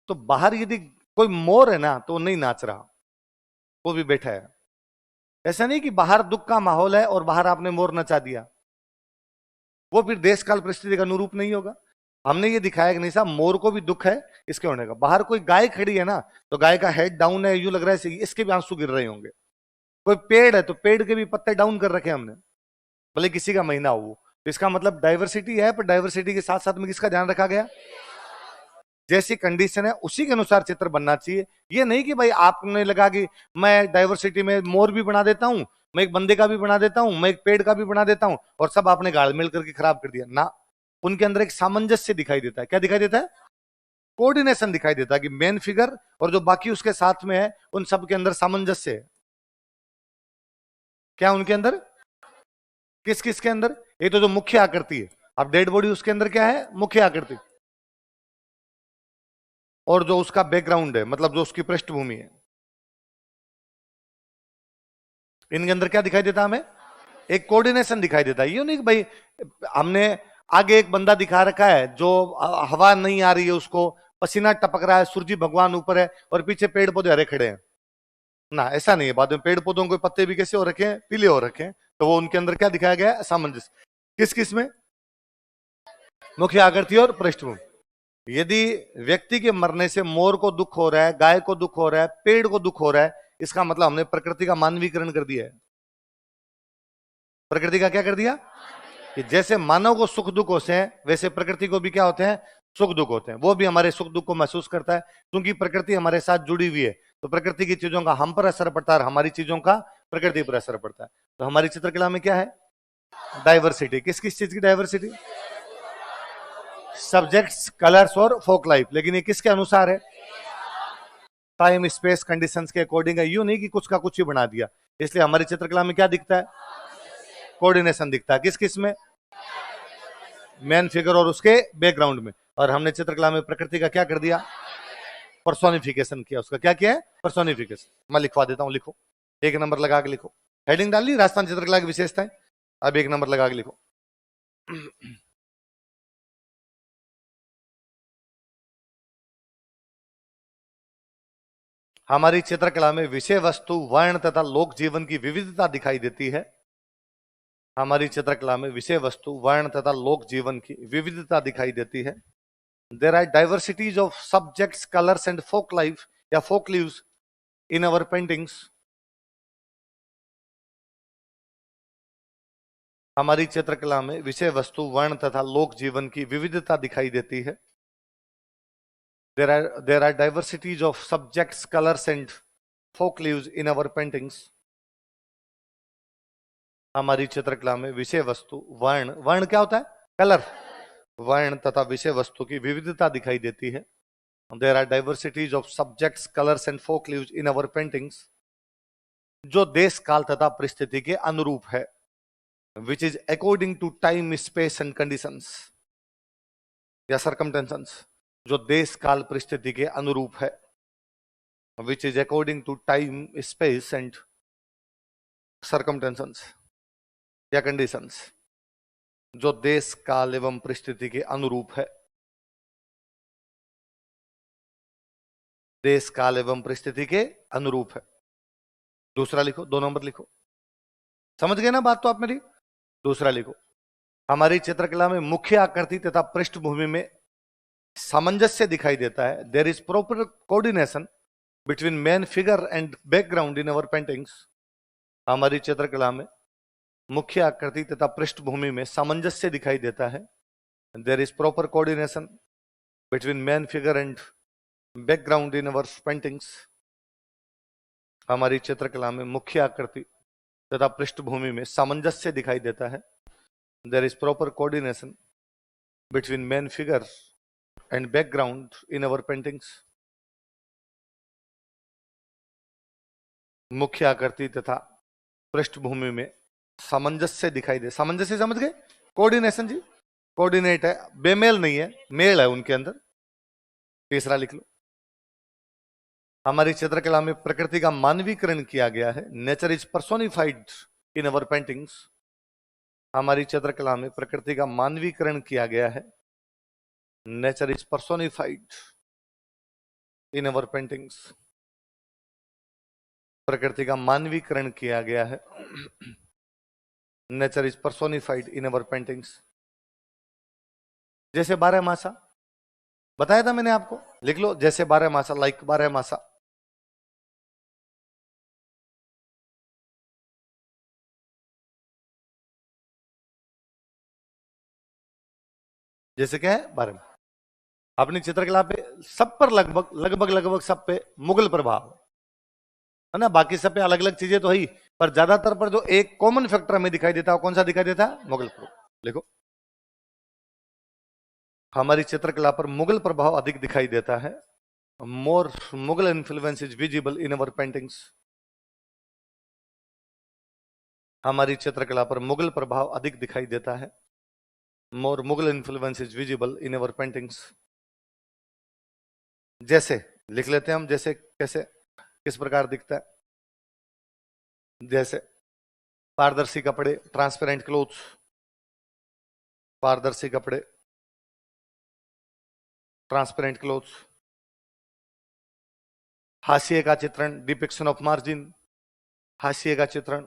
तो बाहर यदि कोई मोर है ना तो वो नहीं नाच रहा, वो भी बैठा है। ऐसा नहीं कि बाहर दुख का माहौल है और बाहर आपने मोर नचा दिया, वो फिर देश काल परिस्थिति का अनुरूप नहीं होगा। हमने ये दिखाया कि नहीं साहब, मोर को भी दुख है इसके होने का। बाहर कोई गाय खड़ी है ना, तो गाय का हेड डाउन है, यूं लग रहा है इसके भी आंसू गिर रहे होंगे। कोई पेड़ है तो पेड़ के भी पत्ते डाउन कर रखे हमने, भले किसी का महीना हो वो। तो इसका मतलब डाइवर्सिटी है, पर डाइवर्सिटी के साथ साथ में किसका ध्यान रखा गया? जैसी कंडीशन है उसी के अनुसार चित्र बनना चाहिए। ये नहीं कि भाई आपने लगा कि मैं डाइवर्सिटी में मोर भी बना देता हूं, मैं एक बंदे का भी बना देता हूं, मैं एक पेड़ का भी बना देता हूं, और सब आपने गाड़ मिल करके खराब कर दिया ना। उनके अंदर एक सामंजस्य दिखाई देता है। क्या दिखाई देता है? कोऑर्डिनेशन दिखाई देता है कि मेन फिगर और जो बाकी उसके साथ में है उन सब के अंदर सामंजस्य है। क्या उनके अंदर? किस किस के अंदर? ये तो जो मुख्य आकृति है, अब डेड बॉडी उसके अंदर क्या है? मुख्य आकृति। और जो उसका बैकग्राउंड है, मतलब जो उसकी पृष्ठभूमि है, इनके अंदर क्या दिखाई देता है हमें? एक कोऑर्डिनेशन दिखाई देता है। ये नहीं कि भाई हमने आगे एक बंदा दिखा रखा है जो हवा नहीं आ रही है, उसको पसीना टपक रहा है, सूरज भगवान ऊपर है और पीछे पेड़ पौधे हरे खड़े हैं ना, ऐसा नहीं है। बाद में पेड़ पौधों के पत्ते भी कैसे हो रखे हैं? पीले हो रखे हैं। तो वो उनके अंदर क्या दिखाया गया है? सामंजस्य। किस किस में? मुख्य आकृति और पृष्ठभूमि। यदि व्यक्ति के मरने से मोर को दुख हो रहा है, गाय को दुख हो रहा है, पेड़ को दुख हो रहा है, इसका मतलब हमने प्रकृति का मानवीकरण कर दिया है। प्रकृति का क्या कर दिया? कि जैसे मानव को सुख दुख होते हैं, वैसे प्रकृति को भी क्या होते हैं? सुख दुख होते हैं। वो भी हमारे सुख दुख को महसूस करता है, क्योंकि प्रकृति हमारे साथ जुड़ी हुई है। तो प्रकृति की चीजों का हम पर असर पड़ता है और हमारी चीजों का प्रकृति पर असर पड़ता है। तो हमारी चित्रकला में क्या है? डाइवर्सिटी। किस किस चीज की डाइवर्सिटी? सब्जेक्ट्स, कलर्स और फोक लाइफ। लेकिन ये किसके अनुसार है? टाइम स्पेस कंडीशंस के अकॉर्डिंग है। यूं नहीं कि कुछ का कुछ ही बना दिया। इसलिए हमारी चित्रकला में क्या दिखता है? कोऑर्डिनेशन दिखता है। किस किस में? मेन फिगर और उसके बैकग्राउंड में। और हमने चित्रकला में प्रकृति का क्या कर दिया? पर्सोनिफिकेशन किया। उसका क्या किया है? पर्सोनिफिकेशन। मैं लिखवा देता हूं, लिखो। एक नंबर लगा के लिखो। हेडिंग डाल ली, राजस्थान चित्रकला की विशेषताएं। अब एक नंबर लगा के लिखो। हमारी चित्रकला में विषय वस्तु, वर्ण तथा लोक जीवन की विविधता दिखाई देती है। हमारी चित्रकला में विषय वस्तु, वर्ण तथा लोक जीवन की विविधता दिखाई देती है। There are diversities of subjects, colours and folk life या folk leaves in our paintings. हमारी चित्रकला में विषय वस्तु, वर्ण तथा लोक जीवन की विविधता दिखाई देती है। There are diversities of subjects, colors and folk leaves in our paintings. हमारी चित्रकला में विषय वस्तु, वर्ण, वर्ण क्या होता है? कलर। वर्ण तथा विषय वस्तु की विविधता दिखाई देती है। There are diversities of subjects, colors and folk leaves in our paintings. जो देश काल तथा परिस्थिति के अनुरूप है। Which is according to time, space and conditions या circumstances। जो देश काल परिस्थिति के अनुरूप है। which is according to time, space and circumstances या conditions, जो देश काल एवं परिस्थिति के अनुरूप है। देश काल एवं परिस्थिति के अनुरूप है। दूसरा लिखो, 2 नंबर लिखो। समझ गए ना बात तो आप मेरी? दूसरा लिखो, हमारी चित्रकला में मुख्य आकृति तथा पृष्ठभूमि में सामंजस्य दिखाई देता है। There is proper coordination between main figure and background in our paintings. हमारी चित्रकला में मुख्य आकृति तथा पृष्ठभूमि में सामंजस्य दिखाई देता है। There is proper coordination between main figure and background in our paintings. हमारी चित्रकला में मुख्य आकृति तथा पृष्ठभूमि में सामंजस्य दिखाई देता है। There is proper coordination between main figure and background in our paintings. मुख्य आकृति तथा पृष्ठभूमि में सामंजस्य दिखाई दे। सामंजस्य समझ गए? कोऑर्डिनेशन जी, कोऑर्डिनेट है, बेमेल नहीं है, मेल है उनके अंदर। तीसरा लिख लो, हमारी चित्रकला में प्रकृति का मानवीकरण किया गया है। Nature is personified in our paintings. हमारी चित्रकला में प्रकृति का मानवीकरण किया गया है। Nature is personified in our paintings. प्रकृति का मानवीकरण किया गया है। Nature is personified in our paintings. जैसे 12 मासा बताया था मैंने आपको, लिख लो, जैसे 12 मासा, लाइक 12 मासा। जैसे क्या है? 12 अपनी चित्रकला पे सब पर लगभग सब पे मुगल प्रभाव है ना। बाकी सब पे अलग अलग चीजें तो ही, पर ज्यादातर पर जो एक कॉमन फैक्टर हमें दिखाई देता है, कौन सा दिखाई देता है? मुगल प्रभाव। लिखो, हमारी चित्रकला पर मुगल प्रभाव अधिक दिखाई देता है। More Mughal influence is visible in our paintings. हमारी चित्रकला पर मुगल प्रभाव अधिक दिखाई देता है। More Mughal influence is visible in our paintings. जैसे लिख लेते हैं हम, जैसे कैसे, किस प्रकार दिखता है? जैसे पारदर्शी कपड़े, ट्रांसपेरेंट क्लोथ्स, पारदर्शी कपड़े, ट्रांसपेरेंट क्लोथ्स। हाशिए का चित्रण, डिपिक्शन ऑफ मार्जिन, हाशिए का चित्रण,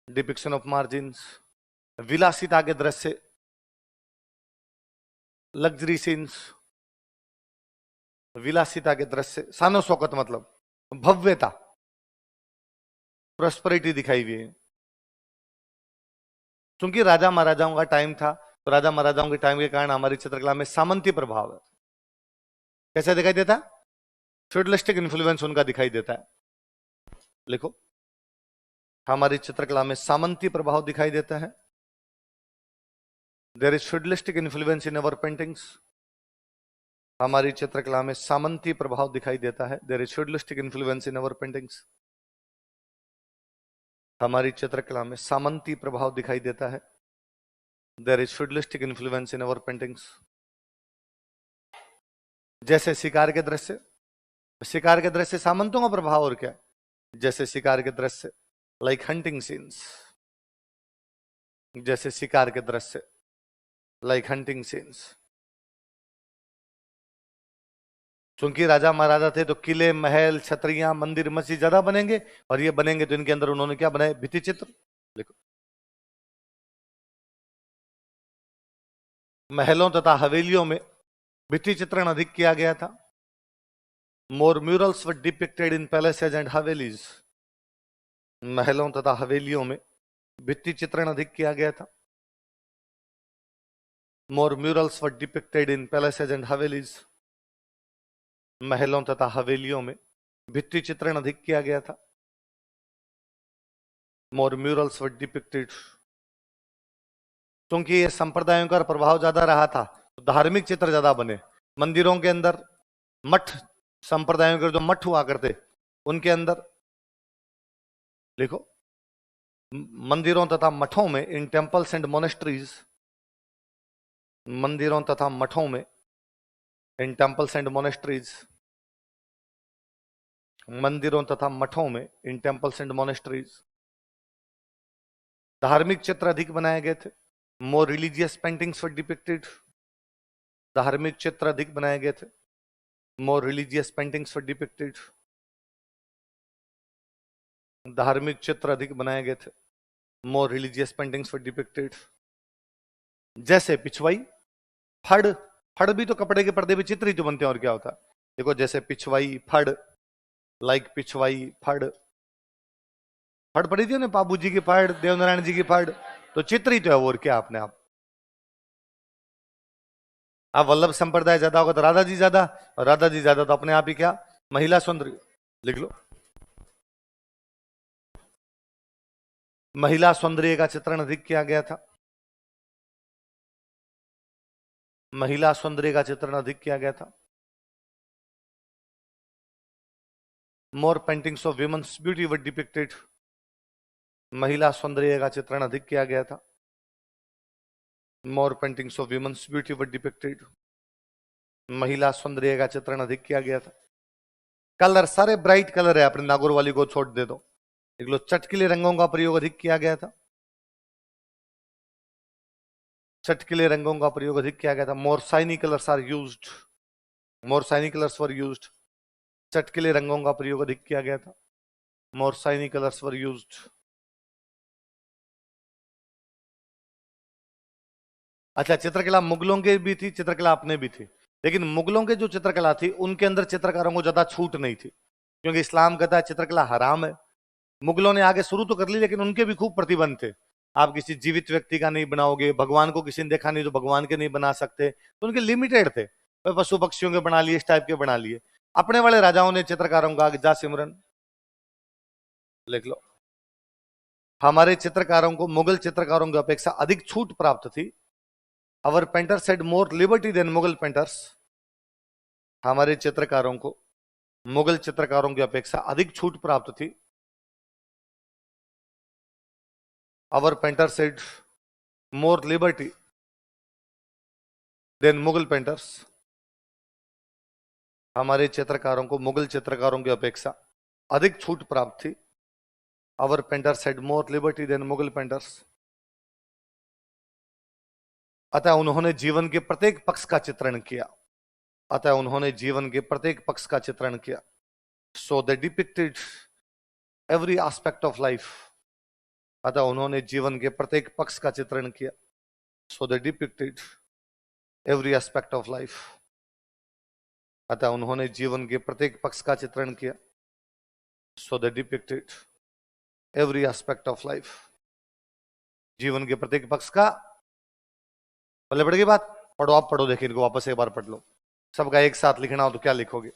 डिपिक्शन ऑफ मार्जिन्स। विलासिता के दृश्य, लग्जरी सीन्स, विलासिता के दृश्य। शानो शौकत मतलब भव्यता, प्रॉस्पेरिटी दिखाई हुई है। क्योंकि राजा महाराजाओं का टाइम था, तो राजा महाराजाओं के टाइम के कारण हमारी चित्रकला में सामंती प्रभाव है। कैसे दिखाई देता है? फ्यूडलिस्टिक इन्फ्लुएंस उनका दिखाई देता है। लिखो, हमारी चित्रकला में सामंती प्रभाव दिखाई देता है। There is feudalistic influence in our paintings. हमारी चित्रकला में सामंती प्रभाव दिखाई देता है। There is feudalistic influence in our paintings. हमारी चित्रकला में सामंती प्रभाव दिखाई देता है। There is feudalistic influence in our paintings. जैसे शिकार के दृश्य, शिकार के दृश्य सामंतों का प्रभाव और क्या? जैसे शिकार के दृश्य, लाइक हंटिंग सीन्स। जैसे शिकार के दृश्य, लाइक हंटिंग सीन्स। क्योंकि राजा महाराजा थे तो किले, महल, छतरियां, मंदिर, मस्जिद ज्यादा बनेंगे, और ये बनेंगे तो इनके अंदर उन्होंने क्या बनाए? भित्ति चित्र। लिखो, महलों तथा हवेलियों में भित्ति चित्रण अधिक किया गया था। More murals were depicted in palaces and havelis. महलों तथा हवेलियों में भित्ति चित्रण अधिक किया गया था। More murals were depicted in palaces and havelis. महलों तथा हवेलियों में भित्ति चित्रण अधिक किया गया था। More murals were depicted. क्योंकि ये संप्रदायों का प्रभाव ज्यादा रहा था, तो धार्मिक चित्र ज्यादा बने। मंदिरों के अंदर मठ, संप्रदायों के जो मठ हुआ करते उनके अंदर, लिखो, मंदिरों तथा मठों में, इन टेम्पल्स एंड मोनेस्ट्रीज, मंदिरों तथा मठों में, इन टेम्पल्स एंड मोनेस्ट्रीज, मंदिरों तथा मठों में, इन टेम्पल्स एंड मोनेस्ट्रीज धार्मिक चित्र अधिक बनाए गए थे। मोर रिलीजियस पेंटिंग्स वर डिपिक्टेड, धार्मिक चित्र अधिक बनाए गए थे। मोर रिलीजियस पेंटिंग्स वर डिपिक्टेड, धार्मिक चित्र अधिक बनाए गए थे। मोर रिलीजियस पेंटिंग्स वर डिपिक्टेड। जैसे पिछवाई, फड़, फड़ भी तो कपड़े के पर्दे पे चित्र ही तो बनते हैं, और क्या होता है। देखो जैसे पिछवाई, फड़, लाइक पिछवाई, फड़, फड़ पड़ी थी ना, बाबू जी की फड़, देवनारायण जी की फड़, तो चित्र ही तो है, और क्या अपने आप वल्लभ संप्रदाय ज्यादा होगा तो राधा जी ज्यादा, और राधा जी ज्यादा तो अपने आप ही क्या, महिला सौंदर्य। लिख लो, महिला सौंदर्य का चित्रण अधिक किया गया था। महिला सौंदर्य का चित्रण अधिक किया गया था। More paintings of women's beauty were depicted, महिला सौंदर्य का चित्रण अधिक किया गया था। More paintings of women's beauty were depicted, महिला सौंदर्य का चित्रण अधिक किया गया था। कलर सारे ब्राइट कलर है, अपने नागौर वाली को छोड़ दे दो। देख लो, चटकीले रंगों का प्रयोग अधिक किया गया था। चटकीले रंगों का प्रयोग अधिक किया गया था। More shiny colours are used, more shiny colours were used, चटकीले रंगों का प्रयोग अधिक किया गया था। More shiny colours were used. अच्छा, चित्रकला मुगलों के भी थी, चित्रकला अपने भी थी, लेकिन मुगलों के जो चित्रकला थी उनके अंदर चित्रकारों को ज्यादा छूट नहीं थी, क्योंकि इस्लाम कहता है चित्रकला हराम है। मुगलों ने आगे शुरू तो कर ली, लेकिन उनके भी खूब प्रतिबंध थे। आप किसी जीवित व्यक्ति का नहीं बनाओगे, भगवान को किसी ने देखा नहीं तो भगवान के नहीं बना सकते, तो उनके लिमिटेड थे। पशु पक्षियों के बना लिए, इस टाइप के बना लिए। अपने वाले राजाओं ने चित्रकारों का जा सिमरन, लिख लो, हमारे चित्रकारों को मुगल चित्रकारों की अपेक्षा अधिक छूट प्राप्त थी। Our painters had more liberty than Mughal painters, हमारे चित्रकारों को मुगल चित्रकारों की अपेक्षा अधिक छूट प्राप्त थी। Our painters had more liberty than Mughal painters, हमारे चित्रकारों को मुगल चित्रकारों की अपेक्षा अधिक छूट प्राप्त थी। Our painters had more liberty than Mughal painters, अतः उन्होंने जीवन के प्रत्येक पक्ष का चित्रण किया। अतः उन्होंने जीवन के प्रत्येक पक्ष का चित्रण किया। So they depicted every aspect of life, अतः उन्होंने जीवन के प्रत्येक पक्ष का चित्रण किया। So they depicted every aspect of life, अतः उन्होंने जीवन के प्रत्येक पक्ष का चित्रण किया। So they depicted every aspect of life, जीवन के प्रत्येक पक्ष का। पहले पढ़ेगी बात, पढ़ो, आप पढ़ो, देखिए इनको वापस एक बार पढ़ लो। सबका एक साथ लिखना हो तो क्या लिखोगे।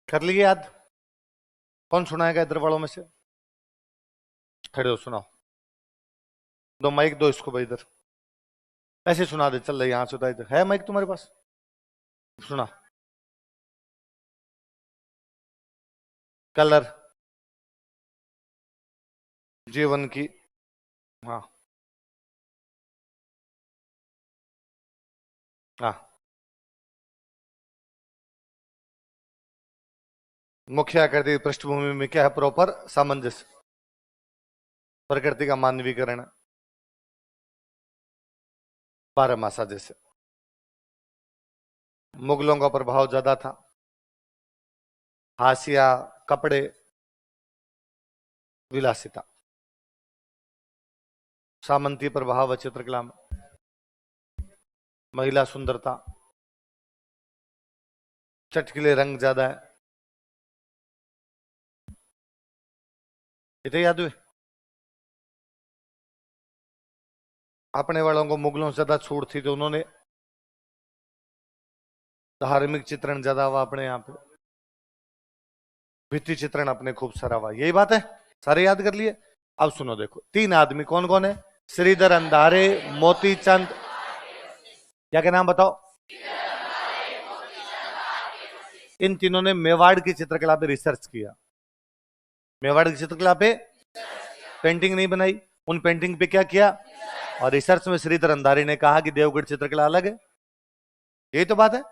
कर लिए याद? कौन सुनाएगा इधर वालों में से? खड़े हो सुनाओ। दो माइक दो इसको भाई इधर, ऐसे सुना दे, चल रही यहां से इधर है माइक तुम्हारे पास, सुना। कलर जीवन की, हाँ हाँ, मुख्य आकृति पृष्ठभूमि में क्या है? प्रॉपर सामंजस्य, प्रकृति का मानवीकरण, बारहमासा जैसे। मुगलों का प्रभाव ज्यादा था, हाशिया, कपड़े, विलासिता। सामंती प्रभाव है चित्रकला में, महिला सुंदरता, चटकीले रंग ज्यादा है। इतने याद हुए? अपने वालों को मुगलों से ज्यादा छूट थी तो उन्होंने धार्मिक चित्रण ज्यादा हुआ अपने यहाँ पे, भित्ति चित्रण अपने खूब सारा हुआ। यही बात है, सारे याद कर लिए। अब सुनो, देखो तीन आदमी कौन कौन है? श्रीधर अंधारे, मोती चंद, क्या क्या नाम बताओ? इन तीनों ने मेवाड़ की चित्रकला पे रिसर्च किया। मेवाड़ की चित्रकला पे पेंटिंग नहीं बनाई, उन पेंटिंग पे क्या किया? और रिसर्च में श्रीधर अंधारी ने कहा कि देवगढ़ चित्रकला अलग है। यही तो बात है।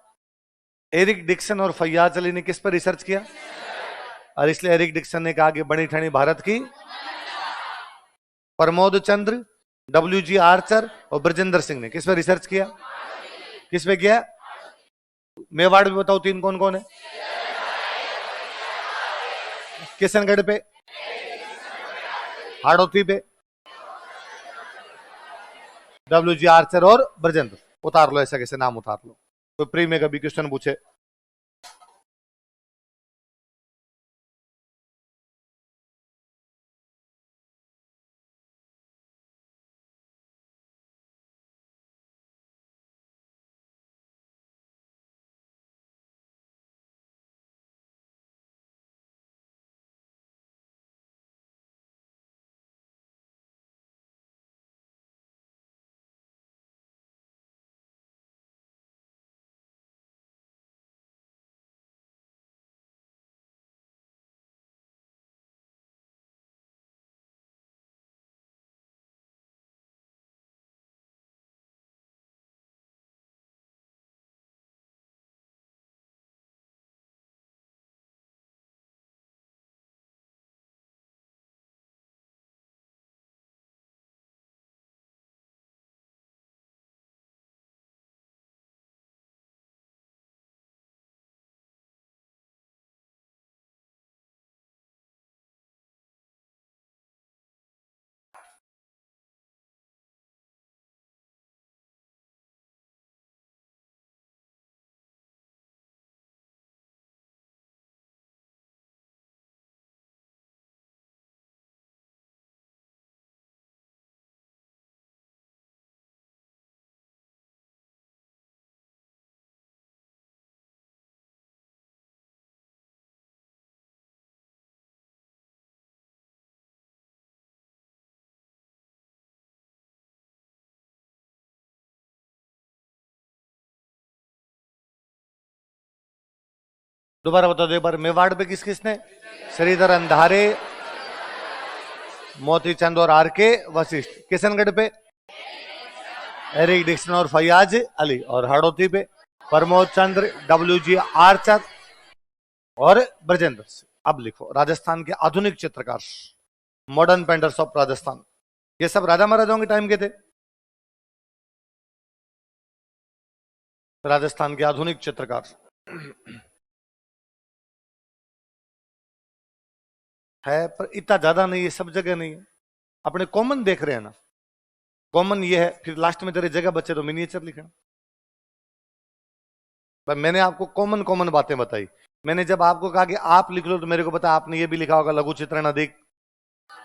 एरिक डिक्सन और फैयाज अली ने किस पर रिसर्च किया? और इसलिए एरिक डिक्सन ने कहा कि बड़ी ठणी भारत की। प्रमोद चंद्र, डब्ल्यू.जी. आर्चर और ब्रजेंद्र सिंह ने किस पर रिसर्च किया? किस पे किया? मेवाड़ में बताओ तीन कौन कौन है? किशनगढ़ पे, हाड़ौती पे डब्ल्यू.जी. आर्चर और ब्रजेंद्र। उतार लो, ऐसा कैसे नाम उतार लो, तो प्री में कभी क्वेश्चन पूछे। दोबारा बता दो एक बार। मेवाड़ पे किस किसने? श्रीधर अंधारे, मोती चंद और आर के वशिष्ठ। किशनगढ़ पे एरिक डिक्सन और फैयाज अली, और हाड़ौती पे प्रमोद चंद्र, डब्ल्यू.जी. आर्चर और ब्रजेंद्र सिंह। अब लिखो राजस्थान के आधुनिक चित्रकार, मॉडर्न पेंटर्स ऑफ राजस्थान। ये सब राजा महाराजाओं के टाइम के थे। राजस्थान के आधुनिक चित्रकार है, पर इतना ज्यादा नहीं है, सब जगह नहीं है। अपने कॉमन देख रहे हैं ना, कॉमन ये है। फिर लास्ट में तेरे जगह बचे तो मिनिएचर लिखना। पर मैंने आपको कॉमन कॉमन बातें बताई। मैंने जब आपको कहा कि आप लिख लो तो मेरे को पता आपने ये भी लिखा होगा, लघु चित्रण अधिक,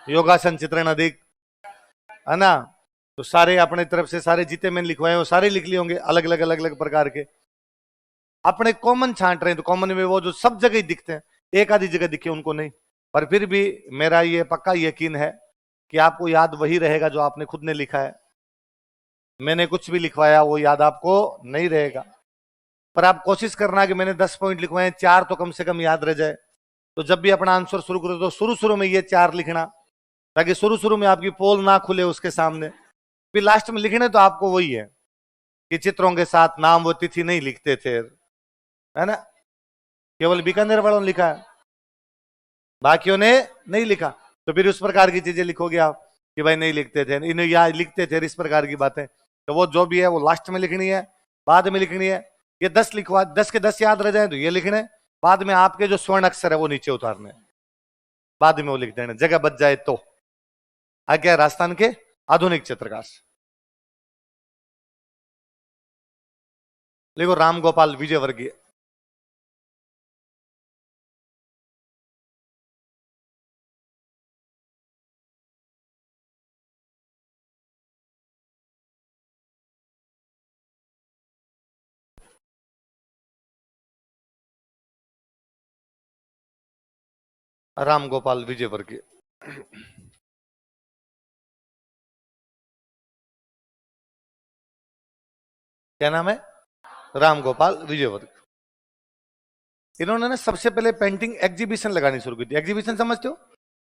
योगासन चित्रण अधिक, है ना। तो सारे अपने तरफ से सारे जितने मैंने लिखवाए वो सारे लिख लिए होंगे, अलग अलग प्रकार के। अपने कॉमन छांट रहे हैं, तो कॉमन में वो जो सब जगह ही दिखते हैं, एक आधी जगह दिखे उनको नहीं। पर फिर भी मेरा ये पक्का यकीन है कि आपको याद वही रहेगा जो आपने खुद ने लिखा है। मैंने कुछ भी लिखवाया वो याद आपको नहीं रहेगा, पर आप कोशिश करना कि मैंने 10 पॉइंट लिखवाए, 4 तो कम से कम याद रह जाए। तो जब भी अपना आंसर शुरू करो तो शुरू शुरू में ये 4 लिखना, ताकि शुरू शुरू में आपकी पोल ना खुले उसके सामने। फिर लास्ट में लिखने तो आपको वही है कि चित्रों के साथ नाम व तिथि नहीं लिखते थे, है ना, केवल बीकानेर वालों ने लिखा है, बाकियों ने नहीं लिखा। तो फिर उस प्रकार की चीजें लिखोगे आप कि भाई नहीं लिखते थे, इन्हें याद लिखते थे, इस प्रकार की बातें। तो वो जो भी है वो लास्ट में लिखनी है, बाद में लिखनी है। ये 10 लिखवा, 10 के 10 याद रह जाए तो ये लिखने, बाद में आपके जो स्वर्ण अक्षर है वो नीचे उतारने, बाद में वो लिख देना, जगह बच जाए तो। आज्ञा राजस्थान के आधुनिक चित्रकार देखो, राम गोपाल विजयवर्गीय। राम गोपाल विजयवर्गीय। क्या नाम है? राम गोपाल विजयवर्गीय। इन्होंने ना सबसे पहले पेंटिंग एग्जीबिशन लगानी शुरू की थी। एग्जीबिशन समझते हो?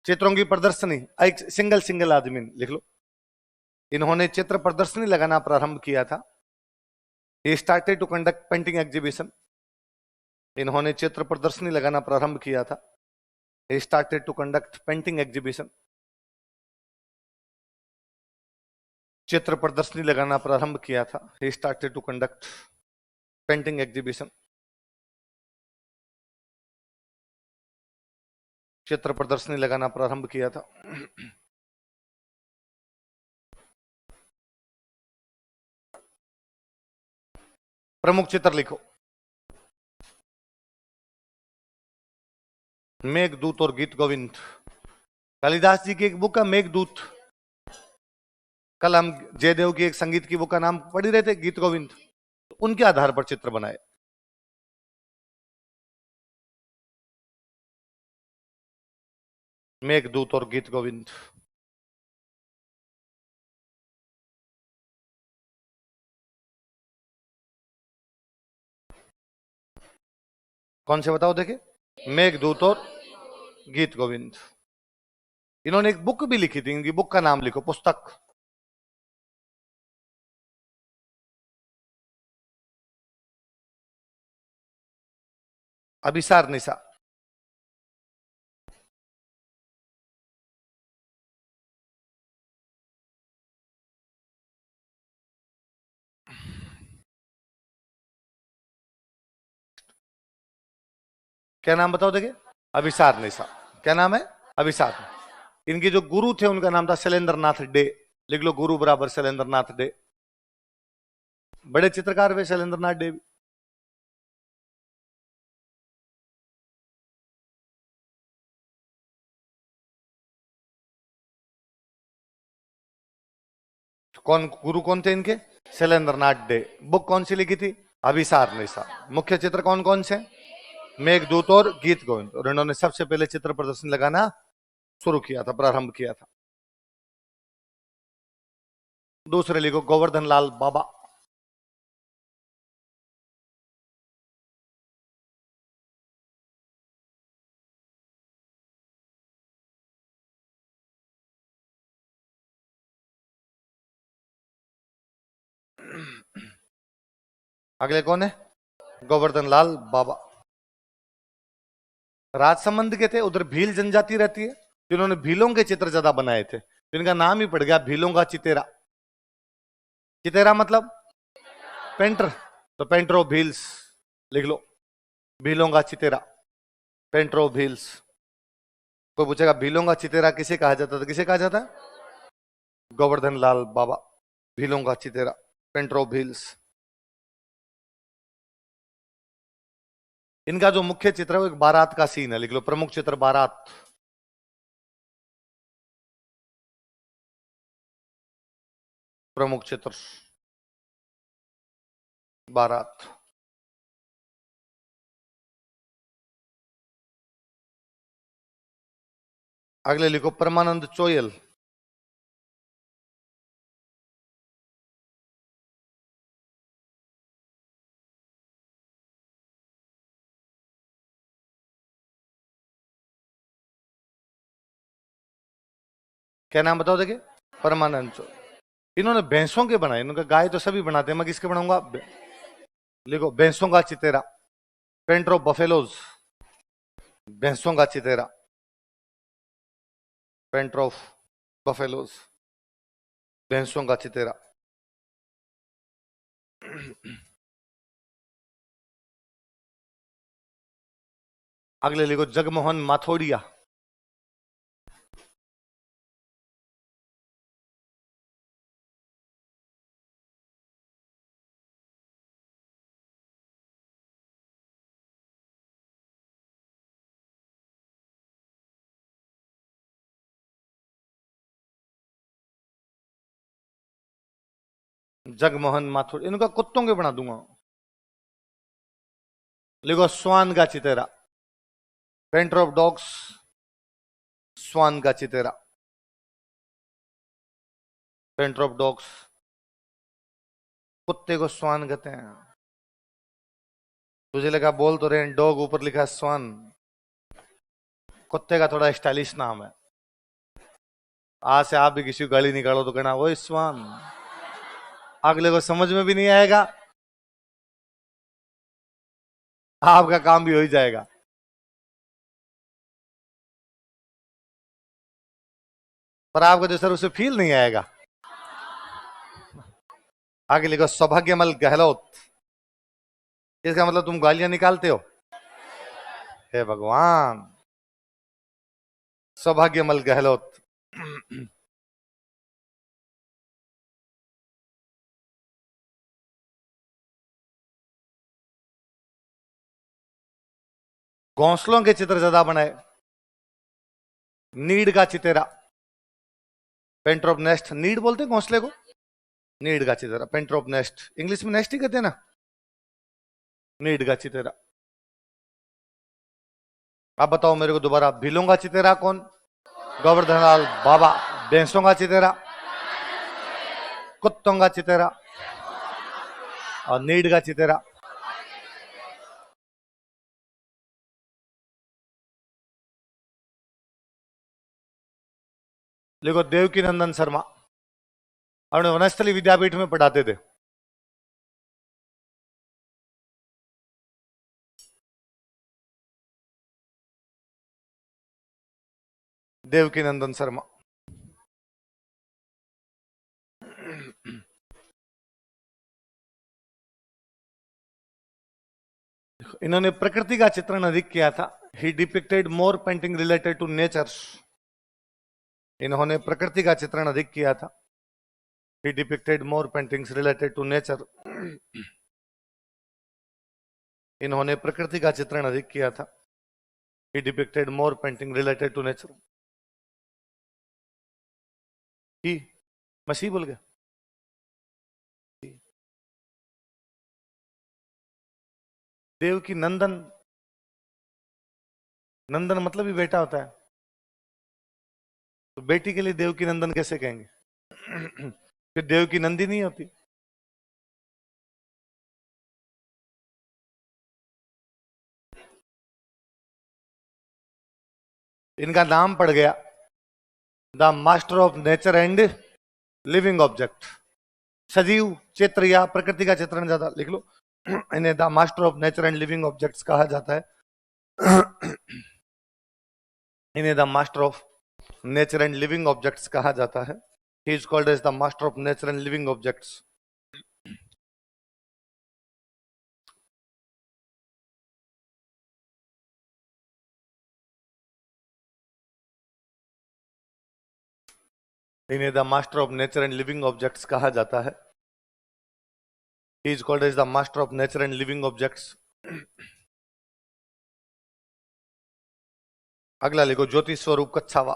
चित्रों की प्रदर्शनी। एक सिंगल सिंगल आदमी लिख लो। इन्होंने चित्र प्रदर्शनी लगाना प्रारंभ किया था। He started to conduct painting exhibition. इन्होंने चित्र प्रदर्शनी लगाना प्रारंभ किया था। He started to conduct painting exhibition. चित्र प्रदर्शनी लगाना प्रारंभ किया था। He started to conduct painting exhibition. चित्र प्रदर्शनी लगाना प्रारंभ किया था। प्रमुख चित्र लिखो। मेघदूत और गीत गोविंद। कालिदास जी की एक बुक है मेघदूत। कल हम जयदेव की एक संगीत की बुक का नाम पढ़ ही रहे थे, गीत गोविंद। उनके आधार पर चित्र बनाए। मेघदूत और गीत गोविंद। कौन से बताओ देखे? मेघदूत और गीत गोविंद। इन्होंने एक बुक भी लिखी थी, इनकी बुक का नाम लिखो, पुस्तक। अभिसार निशा। क्या नाम बताओ देखे? अभिसार निशा। क्या नाम है? अभिसार। इनके जो गुरु थे उनका नाम था शैलेंद्र नाथ डे। लिख लो, गुरु बराबर शैलेंद्र नाथ डे। बड़े चित्रकार हुए शैलेंद्र नाथ डे भी। कौन गुरु कौन थे इनके? शैलेंद्र नाथ डे। बुक कौन सी लिखी थी? अभिसार निशा। मुख्य चित्र कौन कौन से? मेघदूत और गीत गोविंद। और इन्होंने सबसे पहले चित्र प्रदर्शन लगाना शुरू किया था, प्रारंभ किया था। दूसरे लिखो, गोवर्धन लाल बाबा। अगले कौन है? गोवर्धन लाल बाबा। राजसमंद के थे, उधर भील जनजाति रहती है, जिन्होंने भीलों के चित्र ज्यादा बनाए थे, तो इनका नाम ही पड़ गया भीलों का चितेरा। चितेरा मतलब पेंटर, तो पेंटर ऑफ भील्स लिख लो। भीलों का चितेरा, पेंटर ऑफ भील्स। कोई पूछेगा भीलों का चितेरा किसे कहा जाता था? किसे कहा जाता है? गोवर्धन लाल बाबा। भीलों का चितेरा, पेंटर ऑफ भील्स। इनका जो मुख्य चित्र है वो एक बारात का सीन है। लिख लो, प्रमुख चित्र बारात। प्रमुख चित्र बारात। अगले लिखो परमानंद चोयल। क्या नाम बताओ देखिए? परमानंद चोयल। इन्होंने भैंसों के बनाए, इन्होंने गाय तो सभी बनाते हैं, मैं किसके बनाऊंगा? लिखो भैंसों का चितेरा, पेंट्रो बफेलोज, भैंसों का चितेरा, पेंट्रोफ बफेलोज, भैंसों का चितेरा। अगले लिखो जगमोहन माथोड़िया। जगमोहन माथुर, इनका कुत्तों के बना दूंगा। लिखो स्वान का चितेरा, पेंटर ऑफ डॉग्स, स्वान का चितेरा, पेंटर ऑफ डॉग्स। कुत्ते को स्वान कहते हैं। तुझे लगा बोल तो रहे डॉग, ऊपर लिखा है स्वान। कुत्ते का थोड़ा स्टाइलिश नाम है। आज से आप भी किसी को गाली निकालो तो कहना वो स्वान। अगले को समझ में भी नहीं आएगा, आपका काम भी हो ही जाएगा। पर आपको जो सर उसे फील नहीं आएगा। आगे लिखो सौभाग्यमल गहलोत। इसका मतलब तुम गालियां निकालते हो? हे भगवान। सौभाग्यमल गहलोत। घोंसलों के चित्र ज्यादा बनाए। नीड का चितेरा, पेंटर ऑफ नेस्ट। नीड बोलते हैं घोंसले को, नीड का चितेरा, पेंटर ऑफ नेस्ट। इंग्लिश में नेस्ट ही कहते हैं ना। नीड का चितेरा। अब बताओ मेरे को दोबारा, भीलों का चितेरा कौन? गोवर्धन लाल बाबा। भैंसों का चितेरा, कुत्तों का चितेरा, और नीड का चितेरा। देखो देवकी नंदन शर्मा, अपने वनस्थली विद्यापीठ में पढ़ाते थे। देवकी नंदन शर्मा। इन्होंने प्रकृति का चित्रण अधिक किया था। He depicted more painting related to nature. इन्होंने प्रकृति का चित्रण अधिक किया था। He depicted more paintings related to nature. इन्होंने प्रकृति का चित्रण अधिक किया था। He depicted more painting related to nature. ही मसीह बोल गया। देवकी नंदन, नंदन मतलब ही बेटा होता है, तो बेटी के लिए देवकी नंदन कैसे कहेंगे? फिर देवकी नंदी नहीं होती। इनका नाम पड़ गया the master of nature and living object. सजीव चित्र या प्रकृति का चित्रण ज्यादा लिख लो। इन्हें the master of nature and living objects कहा जाता है। इन्हें the master of nature and living objects कहा जाता है। He is called as the master of nature and living objects. इन्हें the master of nature and living objects कहा जाता है। He is called as the master of nature and living objects. अगला लिखो ज्योति स्वरूप कच्छावा।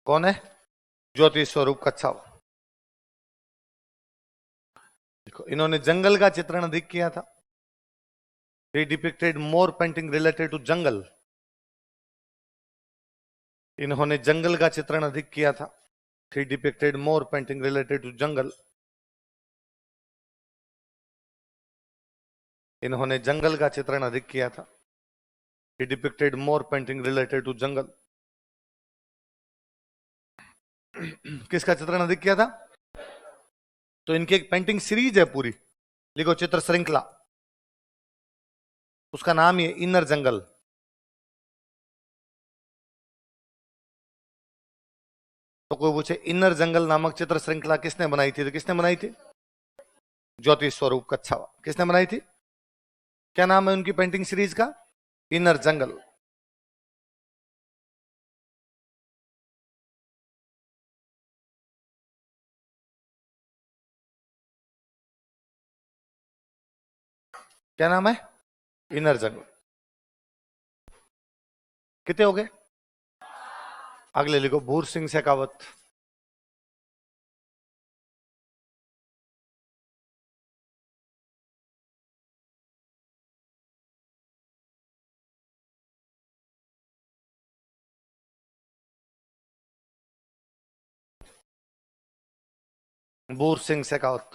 कौन है? ज्योति स्वरूप कच्छावा। देखो, इन्होंने जंगल का चित्रण अधिक किया था। He depicted more painting related to जंगल। इन्होंने जंगल का चित्रण अधिक किया था। He depicted more painting related to जंगल। इन्होंने जंगल का चित्रण अधिक किया था। He depicted more painting related to जंगल। किसका चित्रण अधिक किया था? तो इनकी एक पेंटिंग सीरीज है पूरी, लिखो चित्र श्रृंखला, उसका नाम ही है इनर जंगल। तो कोई पूछे इनर जंगल नामक चित्र श्रृंखला किसने बनाई थी, तो किसने बनाई थी? ज्योति स्वरूप कच्छावा। किसने बनाई थी? क्या नाम है उनकी पेंटिंग सीरीज का? इनर जंगल। क्या नाम है? इनर जंगल। कितने हो गए? अगले लिखो भूर सिंह शेखावत। भूर सिंह शेखावत।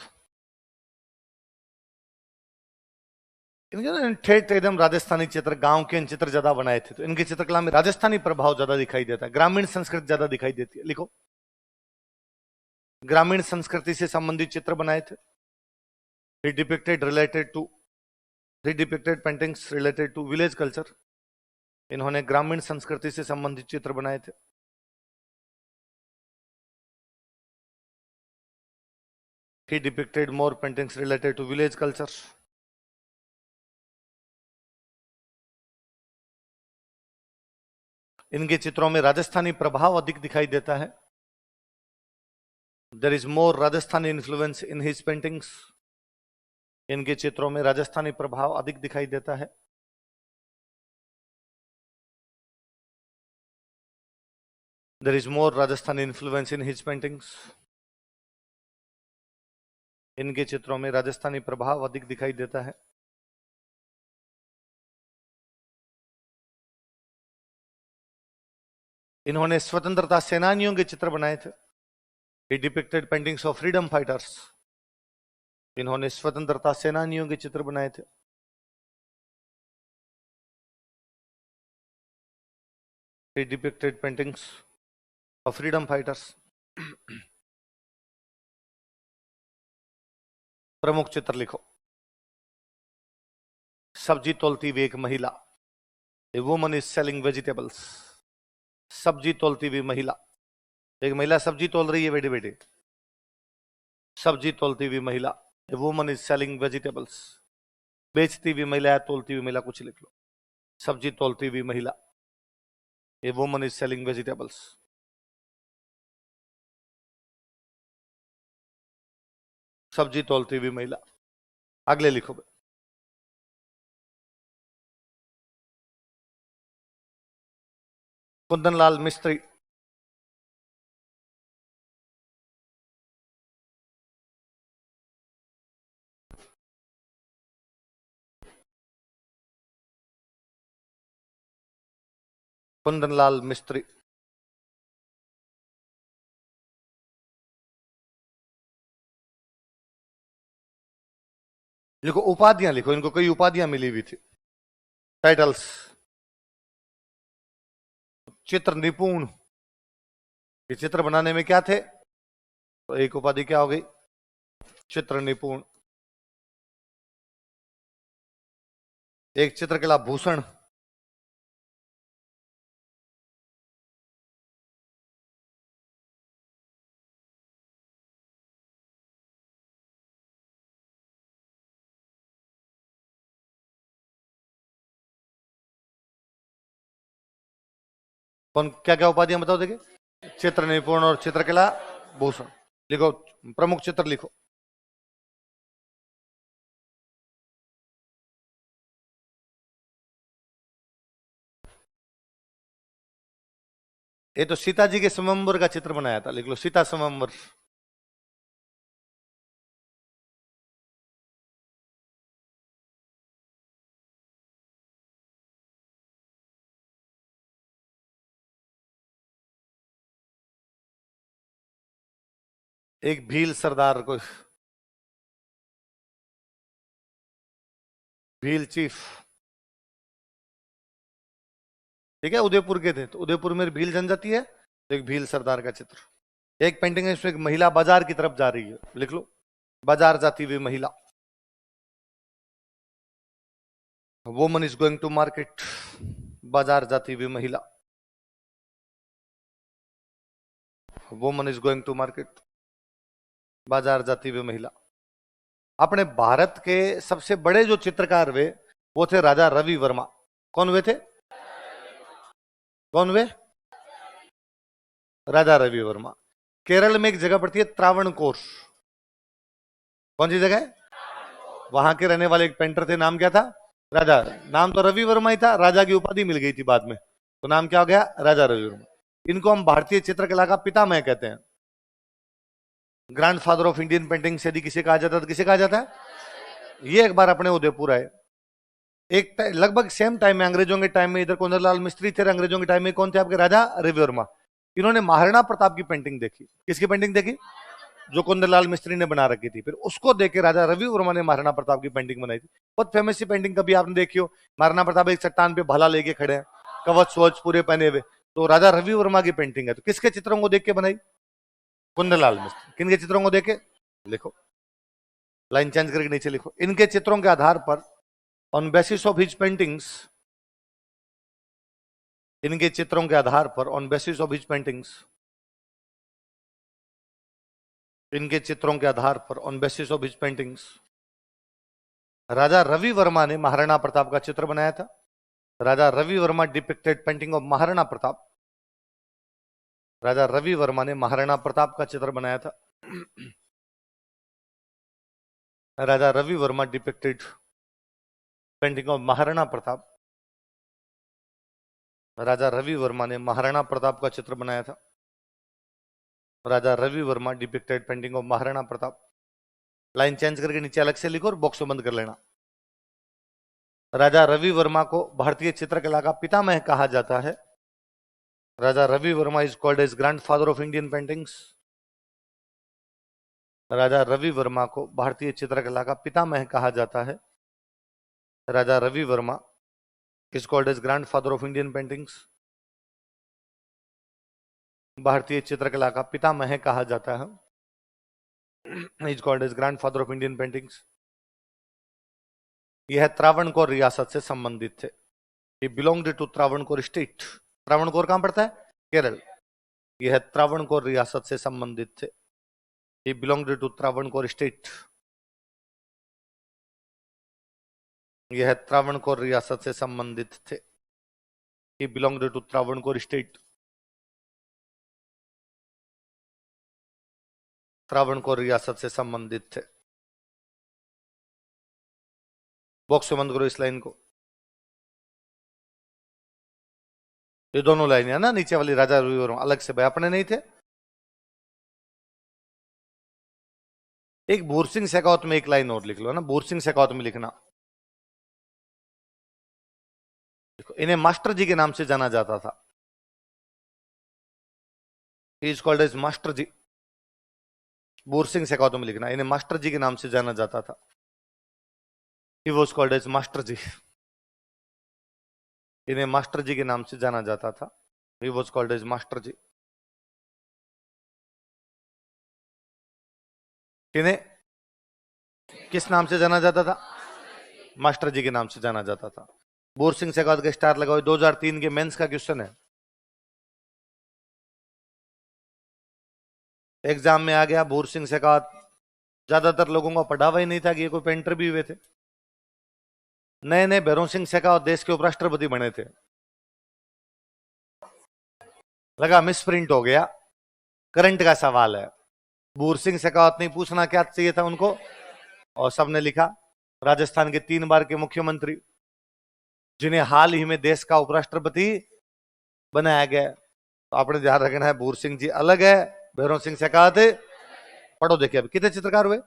इनके ना ठेठ एकदम राजस्थानी चित्र, गांव के चित्र ज्यादा बनाए थे, तो इनकी चित्रकला में राजस्थानी प्रभाव ज्यादा दिखाई देता है, ग्रामीण संस्कृति ज्यादा दिखाई देती है। लिखो, ग्रामीण संस्कृति से संबंधित चित्र बनाए थे। He depicted related to he depicted paintings related to village culture। इन्होंने ग्रामीण संस्कृति से संबंधित चित्र बनाए थे। He depicted more paintings related to village culture। इनके चित्रों में राजस्थानी प्रभाव अधिक दिखाई देता है। There is more Rajasthani influence in his paintings। इनके चित्रों में राजस्थानी प्रभाव अधिक दिखाई देता है। There is more Rajasthani influence in his paintings। इनके चित्रों में राजस्थानी प्रभाव अधिक दिखाई देता है। इन्होंने स्वतंत्रता सेनानियों के चित्र बनाए थे। He depicted paintings of freedom fighters। इन्होंने स्वतंत्रता सेनानियों के चित्र बनाए थे। He depicted paintings of freedom fighters। प्रमुख चित्र लिखो। सब्जी तोलती हुई एक महिला। A woman is selling vegetables। सब्जी तोलती हुई महिला। एक महिला सब्जी तोल रही है बेटे बेटे। सब्जी तोलती हुई महिला। A woman is selling vegetables। बेचती हुई महिला या तोलती हुई महिला, कुछ लिख लो। सब्जी तोलती हुई महिला। A woman is selling vegetables। सब्जी तोलती हुई महिला। अगले लिखो। कुंदनलाल मिस्त्री। कुंदनलाल मिस्त्री। लिखो उपाधियां लिखो, इनको कई उपाधियां मिली हुई थी, टाइटल्स। चित्र निपुण। ये चित्र बनाने में क्या थे, तो एक उपाधि क्या हो गई? चित्र निपुण। एक चित्रकला भूषण। कौन क्या क्या उपाधियां बताओ देखिए? चित्र निपुण और चित्रकला भूषण। लिखो प्रमुख चित्र लिखो। ये तो सीता जी के स्वयंवर का चित्र बनाया था, लिख लो सीता स्वयंवर। एक भील सरदार को, भील चीफ, ठीक है, उदयपुर के थे, तो उदयपुर में भील जनजाति है, तो एक भील सरदार का चित्र। एक पेंटिंग है, इसमें एक महिला बाजार की तरफ जा रही है, लिख लो बाजार जाती हुई महिला। Woman is going to market, बाजार जाती हुई महिला। Woman is going to market, बाजार जाती हुई महिला। अपने भारत के सबसे बड़े जो चित्रकार हुए वो थे राजा रवि वर्मा। कौन हुए थे? कौन हुए? राजा रवि वर्मा। केरल में एक जगह पड़ती है त्रावणकोर। कौन सी जगह है? वहां के रहने वाले एक पेंटर थे, नाम क्या था? राजा। नाम तो रवि वर्मा ही था, राजा की उपाधि मिल गई थी बाद में, तो नाम क्या हो गया? राजा रवि वर्मा। इनको हम भारतीय चित्रकला का पितामह कहते हैं, ग्रैंडफादर ऑफ इंडियन पेंटिंग से यदि किसे कहा जाता है तो किसे कहा जाता है? ये एक बार अपने उदयपुर आए, एक लगभग सेम टाइम में, अंग्रेजों के टाइम में इधर कुंदनलाल मिस्त्री थे, अंग्रेजों के टाइम में कौन थे आपके? राजा रवि वर्मा। इन्होंने महाराणा प्रताप की पेंटिंग देखी। किसकी पेंटिंग देखी? जो कुंदनलाल मिस्त्री ने बना रखी थी। फिर उसको देख के राजा रवि वर्मा ने महाराणा प्रताप की पेंटिंग बनाई थी। बहुत फेमस सी पेंटिंग, कभी आपने देखी हो? महाराणा प्रताप एक चट्टान पे भाला लेके खड़े हैं, कवच स्वच पूरे पहने हुए, तो राजा रवि वर्मा की पेंटिंग है। तो किसके चित्रों को देख के बनाई? कुंदनलाल मिस्त्री। किन के चित्रों को देख के? लिखो, लाइन चेंज करके नीचे लिखो, इनके चित्रों के आधार पर, on basis of his paintings, इनके चित्रों के आधार पर, on basis of his paintings, इनके चित्रों के आधार पर, on basis of his paintings, Raja Ravi Varma ने महाराणा प्रताप का चित्र बनाया था। Raja Ravi Varma depicted painting of Maharana Pratap. Raja Ravi Varma ने महाराणा प्रताप का चित्र बनाया था। Raja Ravi Varma depicted painting of Maharana Pratap. Raja Ravi Varma ने महाराणा प्रताप का चित्र बनाया था। Raja Ravi Varma depicted painting of Maharana Pratap. Line change करके नीचे अलग से लिखो और बॉक्स बंद कर लेना। राजा रवि वर्मा को भारतीय चित्रकला का पितामह कहा जाता है। Raja Ravi Varma is called as grandfather of Indian paintings. Raja Ravi Varma को भारतीय चित्रकला का पितामह कहा जाता है। Raja Ravi Varma is called as grandfather of Indian paintings. भारतीय चित्रकला का पितामह कहा जाता है। Is called as grandfather of Indian paintings. यह त्रावणकोर रियासत से संबंधित थे। ये belonged to Travancore state. Travancore कहां पड़ता है? केरल। यह त्रावणकोर रियासत से संबंधित थे। ये बिलोंग्ड टू त्रावणकोर स्टेट। यह त्रावणकोर रियासत से संबंधित थे। ये belonged to Travancore state. Travancore रियासत से संबंधित थे। बॉक्स में बंद करो इस लाइन को। ये दोनों लाइन है ना, नीचे वाली राजा रवि वर्मा अलग से, भाई अपने नहीं थे। एक भूर सिंह शेखावत में एक लाइन और लिख लो ना, भूर सिंह शेखावत में लिखना। देखो, इन्हें मास्टर जी के नाम से जाना जाता था। इज कॉल्ड एज मास्टर जी। भूर सिंह शेखावत में लिखना, इन्हें मास्टर जी के नाम से जाना जाता था। He was called as master ji. इन्हें मास्टर जी के नाम से जाना जाता था। He was called as master ji. इन्हें किस नाम से जाना जाता था? मास्टर जी के नाम से जाना जाता था। भूर सिंह शेखावत के स्टार लगाओ। 2003 के मेंस का क्वेश्चन है, एग्जाम में आ गया। भूर सिंह शेखावत ज्यादातर लोगों को पढ़ा हुआ ही नहीं था कि ये कोई पेंटर भी हुए थे। नए नए भैरों सिंह शेखावत देश के उपराष्ट्रपति बने थे। लगा मिस प्रिंट हो गया। करंट का सवाल है, भूर सिंह शेखावत नहीं पूछना क्या चाहिए था उनको, और सबने लिखा। राजस्थान के 3 बार के मुख्यमंत्री, जिन्हें हाल ही में देश का उपराष्ट्रपति बनाया गया। तो आपने ध्यान रखना है, भूर सिंह जी अलग है, भैरव सिंह शेखावत है। पढ़ो, देखिए अभी कितने चित्रकार हुए?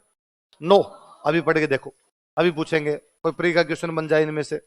9। अभी पढ़ के देखो, अभी पूछेंगे, कोई प्री का क्वेश्चन बन जाए इनमें से।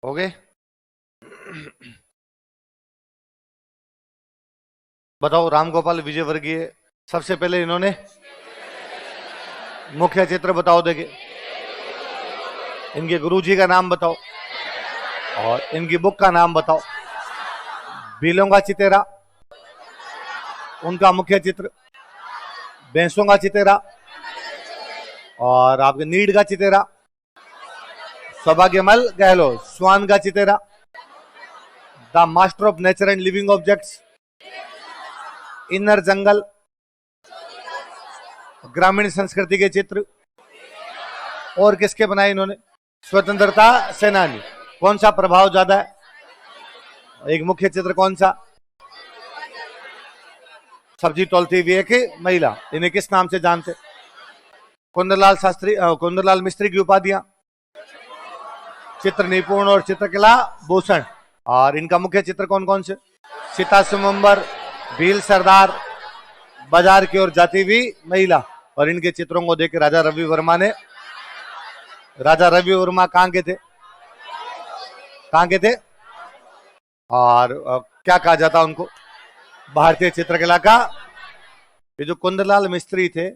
हो गए? बताओ, राम गोपाल विजयवर्गीय सबसे पहले इन्होंने मुख्य चित्र बताओ, देखे इनके गुरुजी का नाम बताओ और इनकी बुक का नाम बताओ। भीलों का चितेरा उनका मुख्य चित्र, भैंसों का चितेरा और आपके नीड का चितेरा, सौभाग्यमल गहलोत स्वान का चितेरा, the master of nature and living objects, inner jungle, ग्रामीण संस्कृति के चित्र। और किसके बनाए इन्होंने? स्वतंत्रता सेनानी। कौन सा प्रभाव ज्यादा है? एक मुख्य चित्र कौन सा? सब्जी तोलती हुई एक महिला। इन्हें किस नाम से जानते? कुंदरलाल शास्त्री, कुंदरलाल मिस्त्री की उपाधियां, चित्र निपुण और चित्रकला भूषण। और इनका मुख्य चित्र कौन कौन से? सीता स्वयंवर, भील सरदार, बाजार की ओर जाती हुई महिला। और इनके चित्रों को देख राजा रवि वर्मा ने, राजा रवि वर्मा कहां के थे? कहां के थे? और क्या कहा जाता उनको? भारतीय चित्रकला का। ये जो कुंदरलाल मिस्त्री थे,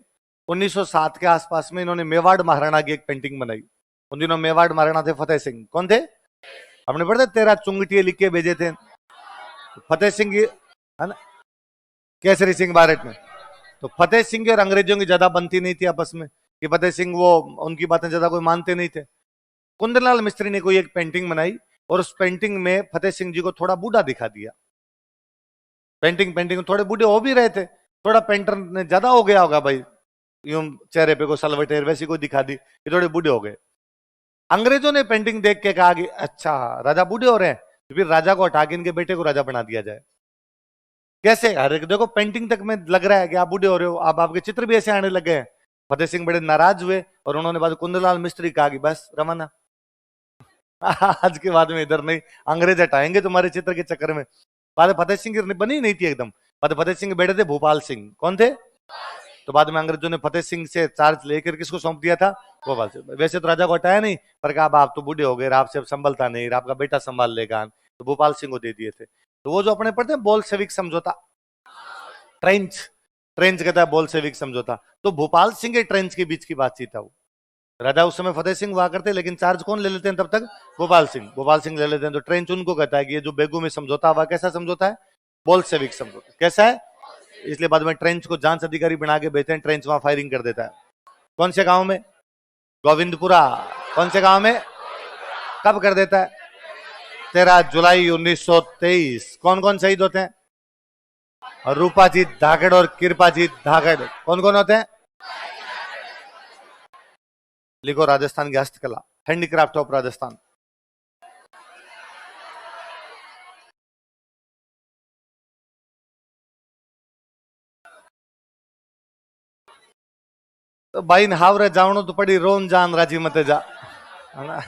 1907 के आसपास में इन्होंने मेवाड़ महाराणा की एक पेंटिंग बनाई। उन दिनों मेवाड़ महाराणा थे फतेह सिंह, कौन थे? हमने पढ़ा 13 चुंगटिये लिख के भेजे थे फतेह सिंह, है ना, केसरी सिंह बारट में। तो फतेह सिंह की और अंग्रेजों की ज्यादा बनती नहीं थी आपस में, कि फतेह सिंह वो उनकी बातें ज्यादा कोई मानते नहीं थे। कुंदनलाल मिस्त्री ने कोई एक पेंटिंग बनाई और उस पेंटिंग में फतेह सिंह जी को थोड़ा बूढ़ा दिखा दिया। पेंटिंग थोड़े बूढ़े हो भी रहे थे, थोड़ा पेंटर ने ज्यादा हो गया होगा भाई, यूं चेहरे पे को सलवटेर वैसी कोई दिखा दी कि थोड़े बूढ़े हो गए। अंग्रेजों ने पेंटिंग देख के कहा कि अच्छा राजा बूढ़े हो रहे हैं, तो फिर राजा को हटा के इनके बेटे को राजा बना दिया जाए। कैसे? अरे देखो पेंटिंग तक में लग रहा है कि आप बूढ़े हो रहे हो, आप आपके चित्र भी ऐसे आने लगे हैं। फतेह सिंह बड़े नाराज हुए और उन्होंने बाद कुंदनलाल मिस्त्री कहा कि बस रवाना, आज के बाद में इधर नहीं, अंग्रेज हटाएंगे तुम्हारे चित्र के चक्कर में। बाद फतेह सिंह की बनी नहीं थी एकदम। बाद फतेह सिंह के बेटे थे भोपाल सिंह, कौन थे? तो बाद में अंग्रेजों ने फतेह सिंह से चार्ज लेकर किसको सौंप दिया था? भोपाल सिंह। वैसे तो राजा को हटाया नहीं, पर कहा आप तो बूढ़े हो गए, आपसे अब संभलता नहीं, आपका बेटा संभाल लेगा, तो भोपाल सिंह को दे दिए थे। तो वो जो अपने पढ़ते हैं बोल्शेविक समझौता, ट्रेंच कहता है बोल्शेविक समझौता, तो भोपाल सिंह के ट्रेंच के बीच की बातचीत था। वो राजा उस समय फतेह सिंह हुआ करते, लेकिन चार्ज कौन ले लेते हैं तब तक? भोपाल सिंह ले लेते हैं। तो ट्रेंच उनको कहता है कि ये जो बेगू में समझौता हुआ कैसा समझौता है? बोल्शेविक समझौता। कैसा है? इसलिए बाद में ट्रेंच को जांच अधिकारी बना के भेजते हैं, ट्रेंच वहां फायरिंग कर देता है। कौन से गांव में? गोविंदपुरा। कौन से गांव में? कब कर देता है? 13 जुलाई 1923। कौन कौन शहीद होते हैं? और रूपाजीत धाकड़ और कृपाजीत धाकड़ कौन कौन होते हैं? लिखो राजस्थान की हस्तकला, हैंडीक्राफ्ट ऑफ राजस्थान। तो भाई हावरे जावणो तो पड़ी रोन जान राजी मत जा, है ना,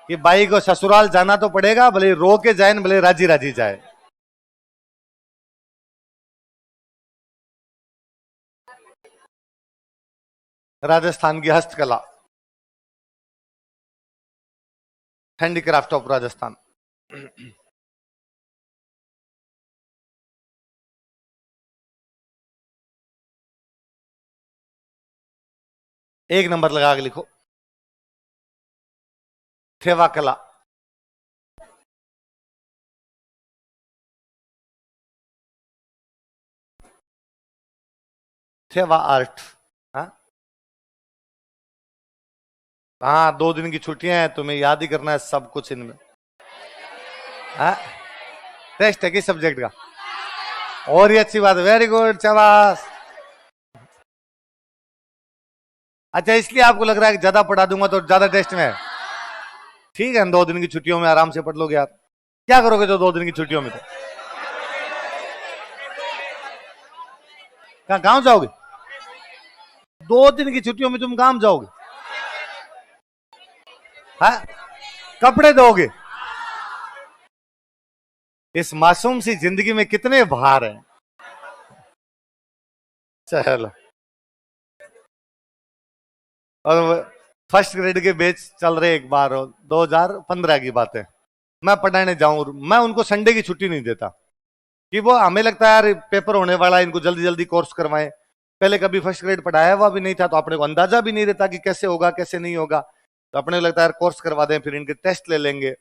कि भाई को ससुराल जाना तो पड़ेगा, भले रो के जाए भले राजी राजी जाए। राजस्थान की हस्तकला, हैंडीक्राफ्ट ऑफ राजस्थान। एक नंबर लगा के लिखो, थेवा कला। थेवा आर्ट। हाँ 2 दिन की छुट्टियां हैं, तुम्हें याद ही करना है सब कुछ इनमें। टेस्ट है किस सब्जेक्ट का? और ये अच्छी बात है, वेरी गुड, शाबाश। अच्छा इसलिए आपको लग रहा है कि ज्यादा पढ़ा दूंगा तो ज्यादा टेस्ट में है। ठीक है 2 दिन की छुट्टियों में आराम से पढ़ लोगे आप। क्या करोगे तो 2 दिन की छुट्टियों में? तो कहा गांव जाओगे? 2 दिन की छुट्टियों में तुम गांव जाओगे? हाँ कपड़े धोगे? इस मासूम सी जिंदगी में कितने भार हैं। चलो, और फर्स्ट ग्रेड के बैच चल रहे, एक बार 2015 की बात है, मैं पढ़ाने जाऊं, मैं उनको संडे की छुट्टी नहीं देता कि वो, हमें लगता है यार पेपर होने वाला है, इनको जल्दी जल्दी कोर्स करवाएं। पहले कभी फर्स्ट ग्रेड पढ़ाया हुआ भी नहीं था, तो अपने को अंदाजा भी नहीं रहता कि कैसे होगा कैसे नहीं होगा, तो अपने को लगता है यार कोर्स करवा दें, फिर इनके टेस्ट ले लेंगे।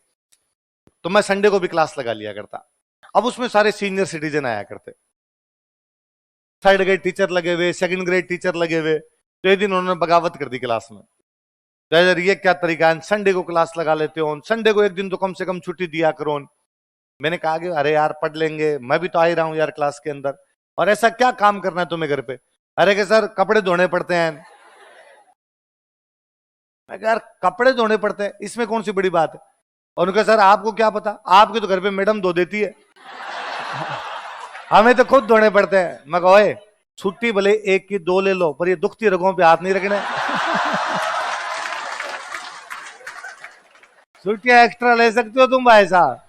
तो मैं संडे को भी क्लास लगा लिया करता। अब उसमें सारे सीनियर सिटीजन आया करते, 3rd ग्रेड टीचर लगे हुए, 2nd ग्रेड टीचर लगे हुए। तो एक दिन उन्होंने बगावत कर दी क्लास में, तो यार ये क्या तरीका है, संडे को क्लास लगा लेते हो, संडे को एक दिन तो कम से कम छुट्टी दिया करो। मैंने कहा कि अरे यार पढ़ लेंगे, मैं भी तो आ ही रहा हूं यार क्लास के अंदर, और ऐसा क्या काम करना है तुम्हें घर पे? अरे कि सर कपड़े धोने पड़ते हैं। मैं यार कपड़े धोने पड़ते हैं, इसमें कौन सी बड़ी बात है? और उनका सर आपको क्या पता, आपके तो घर पे मैडम धो देती है, हमें तो खुद धोने पड़ते हैं। मैं कहो छुट्टी भले 1 की 2 ले लो, पर ये दुखती रगों पे हाथ नहीं रखने। छुट्टियां एक्स्ट्रा ले सकते हो तुम भाई साहब,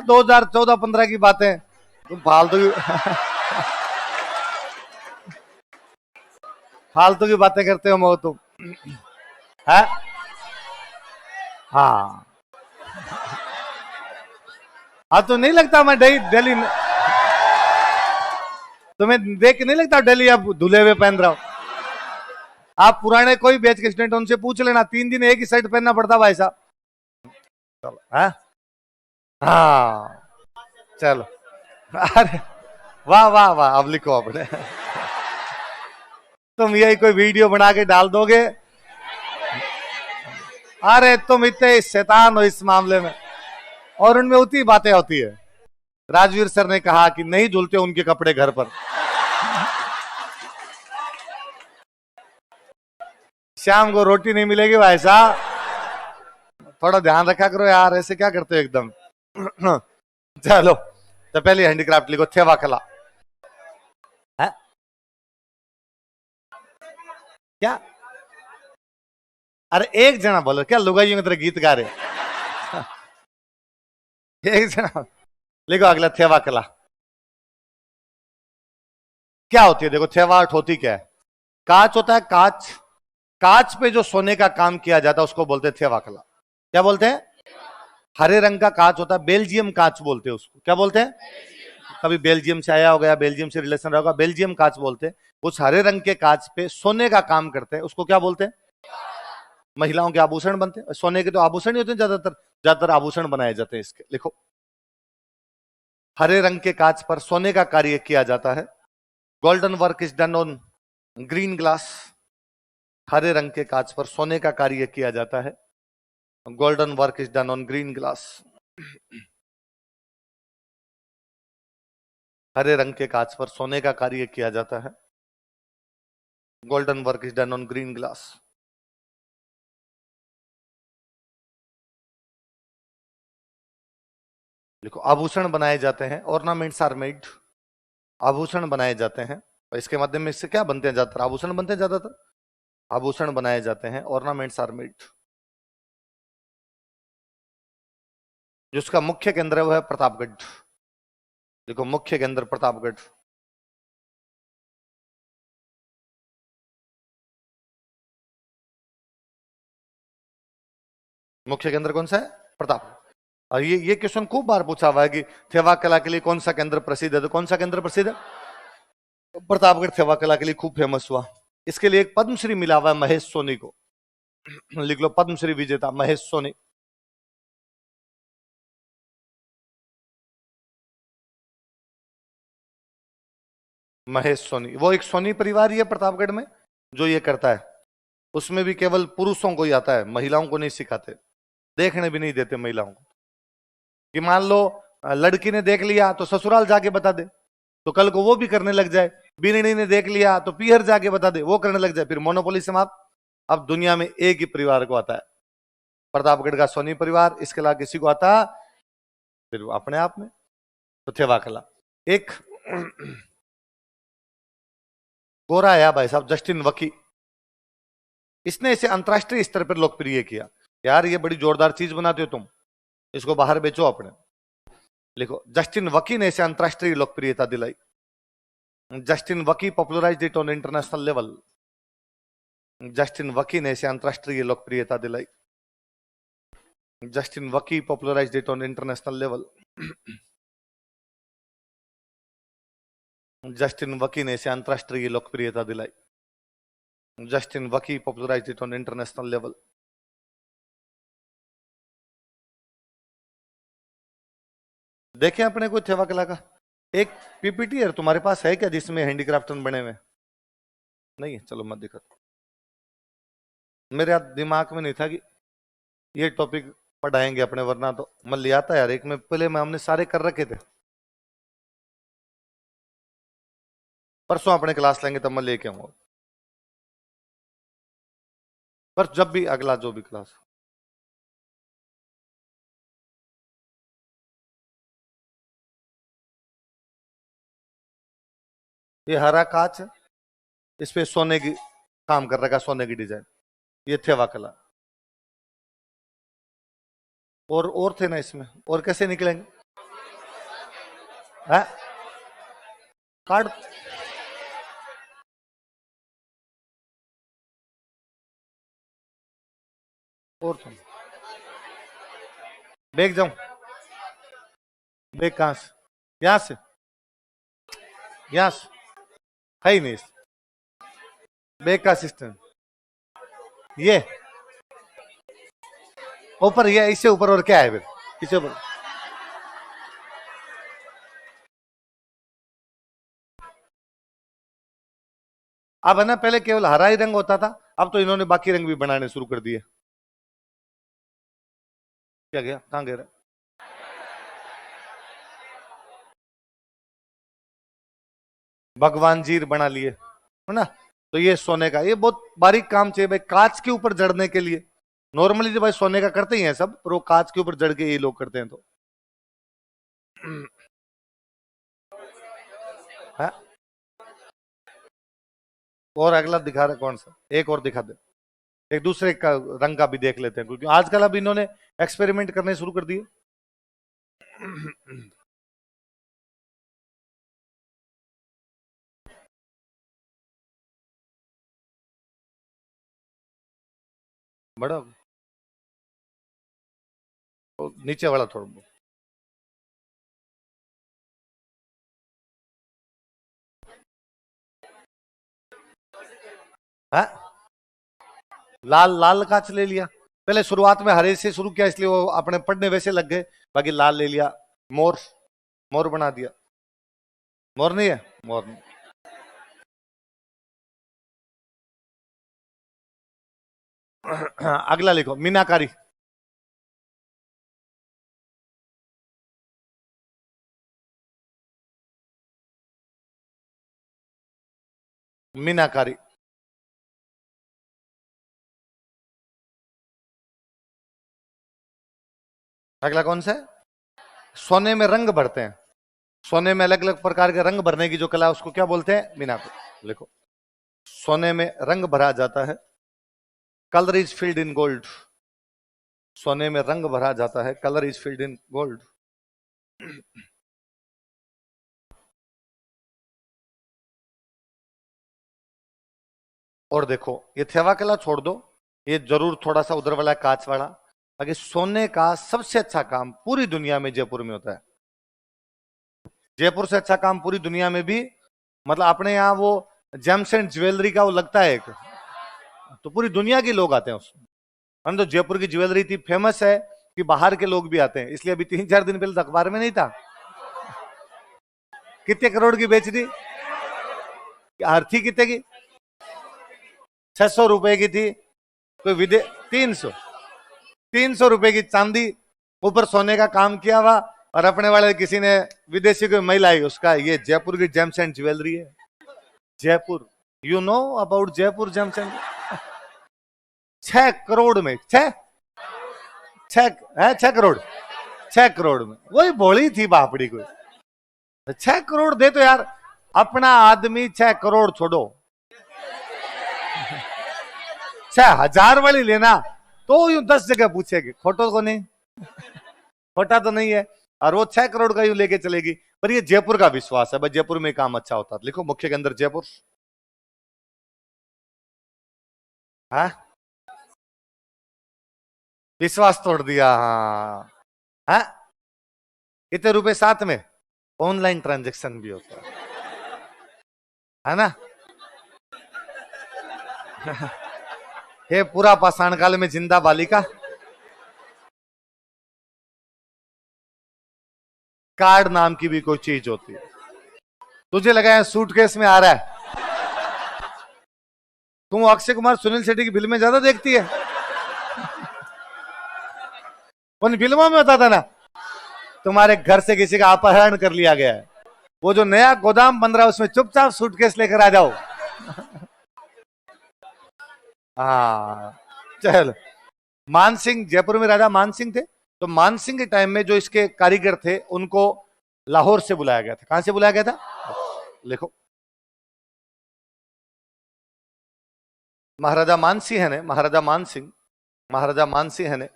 2014-15 की बातें तुम फालतू की बातें करते हो मो तुम, है? हाँ अब तो नहीं लगता मैं दिल्ली, तुम्हें देख के नहीं लगता दिल्ली अब धुले हुए पहन रहा हूं? आप पुराने कोई बैच के स्टूडेंट उनसे पूछ लेना, 3 दिन एक ही शर्ट पहनना पड़ता भाई साहब। चलो हाँ हाँ चलो। अरे वाह वाह वाह, अब लिखो आपने। तुम यही कोई वीडियो बना के डाल दोगे। अरे तुम इतने शैतान हो इस मामले में, और उनमें उतनी बातें होती है। राजवीर सर ने कहा कि नहीं धुलते उनके कपड़े घर पर। शाम को रोटी नहीं मिलेगी भाई साहब, थोड़ा ध्यान रखा करो यार, ऐसे क्या करते हो एकदम। चलो तो पहले हैंडीक्राफ्ट लिखो, थेवा कला। है? क्या? अरे एक जना बोलो, क्या लुगाइयों की तरह गीत गा रहे। एक जना लिखो अगला, थेवा कला क्या होती है? देखो थेवाट होती क्या है, कांच होता है, कांच, कांच पे जो सोने का काम किया जाता है उसको बोलते हैं थेवा कला। क्या बोलते हैं? हरे रंग का कांच होता है, बेल्जियम कांच बोलते हैं उसको। क्या बोलते हैं? कभी बेल्जियम से आया होगा, बेल्जियम से रिलेशन रहा होगा, बेल्जियम कांच बोलते हैं। उस हरे रंग के कांच पे सोने का काम करते हैं, उसको क्या बोलते हैं? महिलाओं के आभूषण बनते हैं, सोने के तो आभूषण ही होते हैं, ज्यादातर ज्यादातर आभूषण बनाए जाते हैं इसके। लिखो, हरे रंग के कांच पर सोने का कार्य किया जाता है। Golden work is done on green glass. हरे रंग के कांच पर सोने का कार्य किया जाता है। Golden work is done on green glass. हरे रंग के कांच पर सोने का कार्य किया जाता है। Golden work is done on green glass. देखो, आभूषण बनाए जाते हैं, ऑर्नामेंट्स आर मेड। आभूषण बनाए जाते हैं, और इसके माध्यम में इससे क्या बनते हैं? ज्यादातर आभूषण बनते हैं, ज्यादातर आभूषण बनाए जाते हैं, ऑर्नामेंट्स आर मेड। जिसका मुख्य केंद्र है वो है प्रतापगढ़। देखो, मुख्य केंद्र प्रतापगढ़। मुख्य केंद्र कौन सा है? प्रताप। और ये क्वेश्चन खूब बार पूछा हुआ है कि थेवा कला के लिए कौन सा केंद्र प्रसिद्ध है, तो कौन सा केंद्र प्रसिद्ध है? प्रतापगढ़ थेवा कला के लिए खूब फेमस हुआ। इसके लिए एक पद्मश्री मिला हुआ है महेश सोनी को। लिख लो, पद्मश्री विजेता महेश सोनी। महेश सोनी, वो एक सोनी परिवार ही है प्रतापगढ़ में जो ये करता है। उसमें भी केवल पुरुषों को ही आता है, महिलाओं को नहीं सिखाते, देखने भी नहीं देते महिलाओं को। कि मान लो लड़की ने देख लिया तो ससुराल जाके बता दे, तो कल को वो भी करने लग जाए। बीननी ने देख लिया तो पीहर जाके बता दे, वो करने लग जाए, फिर मोनोपोली समाप्त। अब दुनिया में एक ही परिवार को आता है, प्रतापगढ़ का सोनी परिवार। इसके अलावा किसी को आता फिर वो अपने आप में तो थेवा कला। एक गोरा है भाई साहब, जस्टिन वकी, इसने इसे अंतरराष्ट्रीय स्तर पर लोकप्रिय किया। यार ये बड़ी जोरदार चीज बनाते हो तुम, इसको बाहर बेचो अपने। लिखो, जस्टिन वकी ने इसे अंतरराष्ट्रीय लोकप्रियता दिलाई। जस्टिन वकी popularised it on international level. Justin वकी ने इसे अंतरराष्ट्रीय लोकप्रियता दिलाई। जस्टिन वकी popularised it on international level. Justin वकी ने इसे अंतरराष्ट्रीय लोकप्रियता दिलाई। जस्टिन वकी popularised it on international level. देखें अपने को थेवा कला का एक पीपीटी है तुम्हारे पास है क्या, जिसमें हैंडीक्राफ्टन बने हुए? नहीं है, चलो मत दिखा। मेरे दिमाग में नहीं था कि ये टॉपिक पढ़ाएंगे अपने, वरना तो मैं ले आता यार। एक में पहले में हमने सारे कर रखे थे, परसों अपने क्लास लेंगे तब मैं लेके आऊंगा। पर जब भी अगला जो भी क्लास, ये हरा कांच है, इस पे सोने की काम कर रखा, सोने की डिजाइन, ये थेवा कला। और थे ना इसमें, और कैसे निकलेंगे? है कार्ड? और तुम बैग जाऊं? बैग कहां से? यहां से? यहां से है ही नहीं बैग का सिस्टम। ये ऊपर, ये इससे ऊपर और क्या है फिर? इससे ऊपर अब है ना, पहले केवल हरा ही रंग होता था, अब तो इन्होंने बाकी रंग भी बनाने शुरू कर दिए। क्या गया, कहां गया? भगवान जी बना लिए, है ना? तो ये सोने का, ये बहुत बारीक काम चाहिए भाई कांच के ऊपर जड़ने के लिए। नॉर्मली तो भाई सोने का करते ही हैं सब, पर वो कांच के ऊपर जड़ के ये लोग करते हैं तो है। और अगला दिखा रहे कौन सा, एक और दिखा दे, एक दूसरे का रंग का भी देख लेते हैं, क्योंकि आजकल अब इन्होंने एक्सपेरिमेंट करने शुरू कर दिए। बड़ा तो नीचे वाला थोड़ा, है लाल लाल कांच ले लिया। पहले शुरुआत में हरे से शुरू किया, इसलिए वो अपने पढ़ने वैसे लग गए। बाकी लाल ले लिया, मोर, मोर बना दिया। मोर नहीं है, मोर नहीं। अगला लिखो, मीनाकारी। मीनाकारी। अगला कौन सा है? सोने में रंग भरते हैं। सोने में अलग अलग प्रकार के रंग भरने की जो कला है उसको क्या बोलते हैं? मीनाकारी। लिखो, सोने में रंग भरा जाता है, colour is filled in gold. सोने में रंग भरा जाता है, colour is filled in gold. और देखो, ये थेवा कला छोड़ दो, ये जरूर थोड़ा सा उधर वाला कांच वाला। बाकी सोने का सबसे अच्छा काम पूरी दुनिया में जयपुर में होता है। जयपुर से अच्छा काम पूरी दुनिया में भी, मतलब अपने यहाँ वो जेम्स एंड ज्वेलरी का वो लगता है एक, तो पूरी दुनिया के लोग आते हैं उसमें। हम तो जयपुर की ज्वेलरी इतनी फेमस है कि बाहर के लोग भी आते हैं, इसलिए अभी 3-4 दिन पहले तो अखबार में नहीं था, कितने करोड़ की बेच दी, हर थी कितने की, 600 रुपए की थी। कोई विदेश 300 रुपए की चांदी, ऊपर सोने का काम किया हुआ, और अपने वाले किसी ने विदेशी कोई महिला आई, उसका ये जयपुर की जेम्स एंड ज्वेलरी है। Jaipur, you know about Jaipur James and? 6 crore में, छह छह है, 6 करोड़, 6 करोड़ में वही बोली थी बापड़ी को। 6 करोड़ दे तो यार, अपना आदमी 6 करोड़ छोड़ो, 6,000 वाली लेना तो यूं 10 जगह पूछेगी, खोटो को नहीं, खोटा तो नहीं है। और वो 6 करोड़ का यूं लेके चलेगी। पर ये जयपुर का विश्वास है भाई, जयपुर में काम अच्छा होता है। लिखो, मुख्य के अंदर जयपुर। हाँ, विश्वास तोड़ दिया, हाँ। हाँ, कितने रुपए साथ में? ऑनलाइन ट्रांजेक्शन भी होता है ना? हे पूरा पाषाण काल में जिंदा बालिका, कार्ड नाम की भी कोई चीज होती है। तुझे लगा है सूटकेस में आ रहा है? तुम अक्षय कुमार सुनील शेट्टी की फिल्में ज्यादा देखती है? उन फिल्मों में होता था ना, तुम्हारे घर से किसी का अपहरण कर लिया गया है, वो जो नया गोदाम बन रहा है उसमें चुपचाप सूटकेस लेकर आ जाओ। हाँ, चल। मानसिंह, जयपुर में राजा मानसिंह थे, तो मानसिंह के टाइम में जो इसके कारीगर थे उनको लाहौर से बुलाया गया था। कहां से बुलाया गया था? लिखो, महाराजा मानसिंह ने, महाराजा मानसिंह, महाराजा मानसिंह ने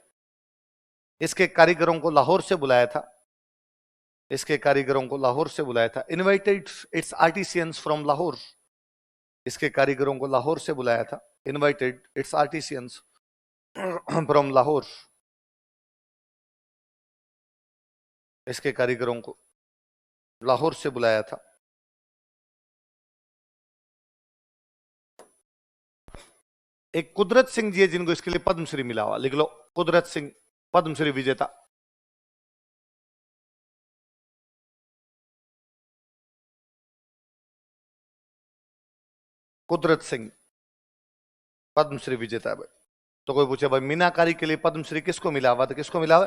इसके कारीगरों को लाहौर से बुलाया था। इसके कारीगरों को लाहौर से बुलाया था, invited it's artisans from Lahore. इसके कारीगरों को लाहौर से बुलाया था, invited it's artisans from Lahore. इसके कारीगरों को लाहौर से बुलाया था। एक कुदरत सिंह जी है जिनको इसके लिए पद्मश्री मिला हुआ, लिख लो कुदरत सिंह, पद्मश्री विजेता। कुदरत सिंह पद्मश्री विजेता है भाई। तो कोई पूछे भाई मीनाकारी के लिए पद्मश्री किसको मिला हुआ, तो किसको मिला हुआ?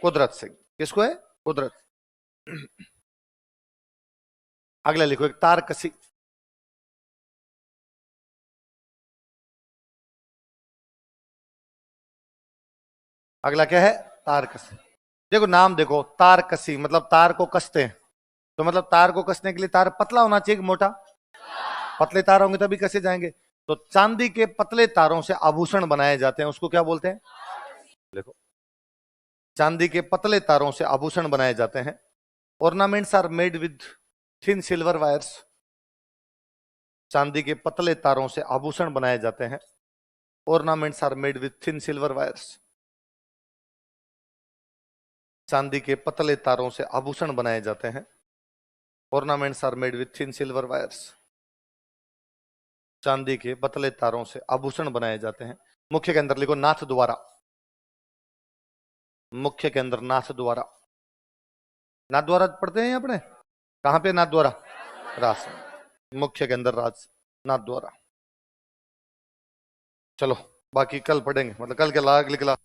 कुदरत सिंह। किसको है? कुदरत। अगला लिखो एक तारकसी। अगला क्या है? तारकसी। देखो नाम देखो, तारकसी मतलब तार को कसते हैं, तो मतलब तार को कसने के लिए तार पतला होना चाहिए कि मोटा? पतले तार होंगे तभी कसे जाएंगे। तो चांदी के पतले तारों से आभूषण बनाए जाते हैं, उसको क्या बोलते हैं? देखो, चांदी के पतले तारों से आभूषण बनाए जाते हैं। Ornaments are made with thin silver wires. चांदी के पतले तारों से आभूषण बनाए जाते हैं। Ornaments are made with thin silver wires. चांदी के पतले तारों से आभूषण बनाए जाते हैं। Ornaments are made with thin silver wires. चांदी के पतले तारों से आभूषण बनाए जाते हैं। मुख्य के अंदर लिखो नाथ द्वारा। मुख्य के अंदर नाथ द्वारा। नाथ द्वारा पढ़ते हैं अपने, कहां पे नाथ द्वारा? रास। मुख्य के अंदर राज नाथ द्वारा। चलो बाकी कल पढ़ेंगे, मतलब कल के लाग लिखला।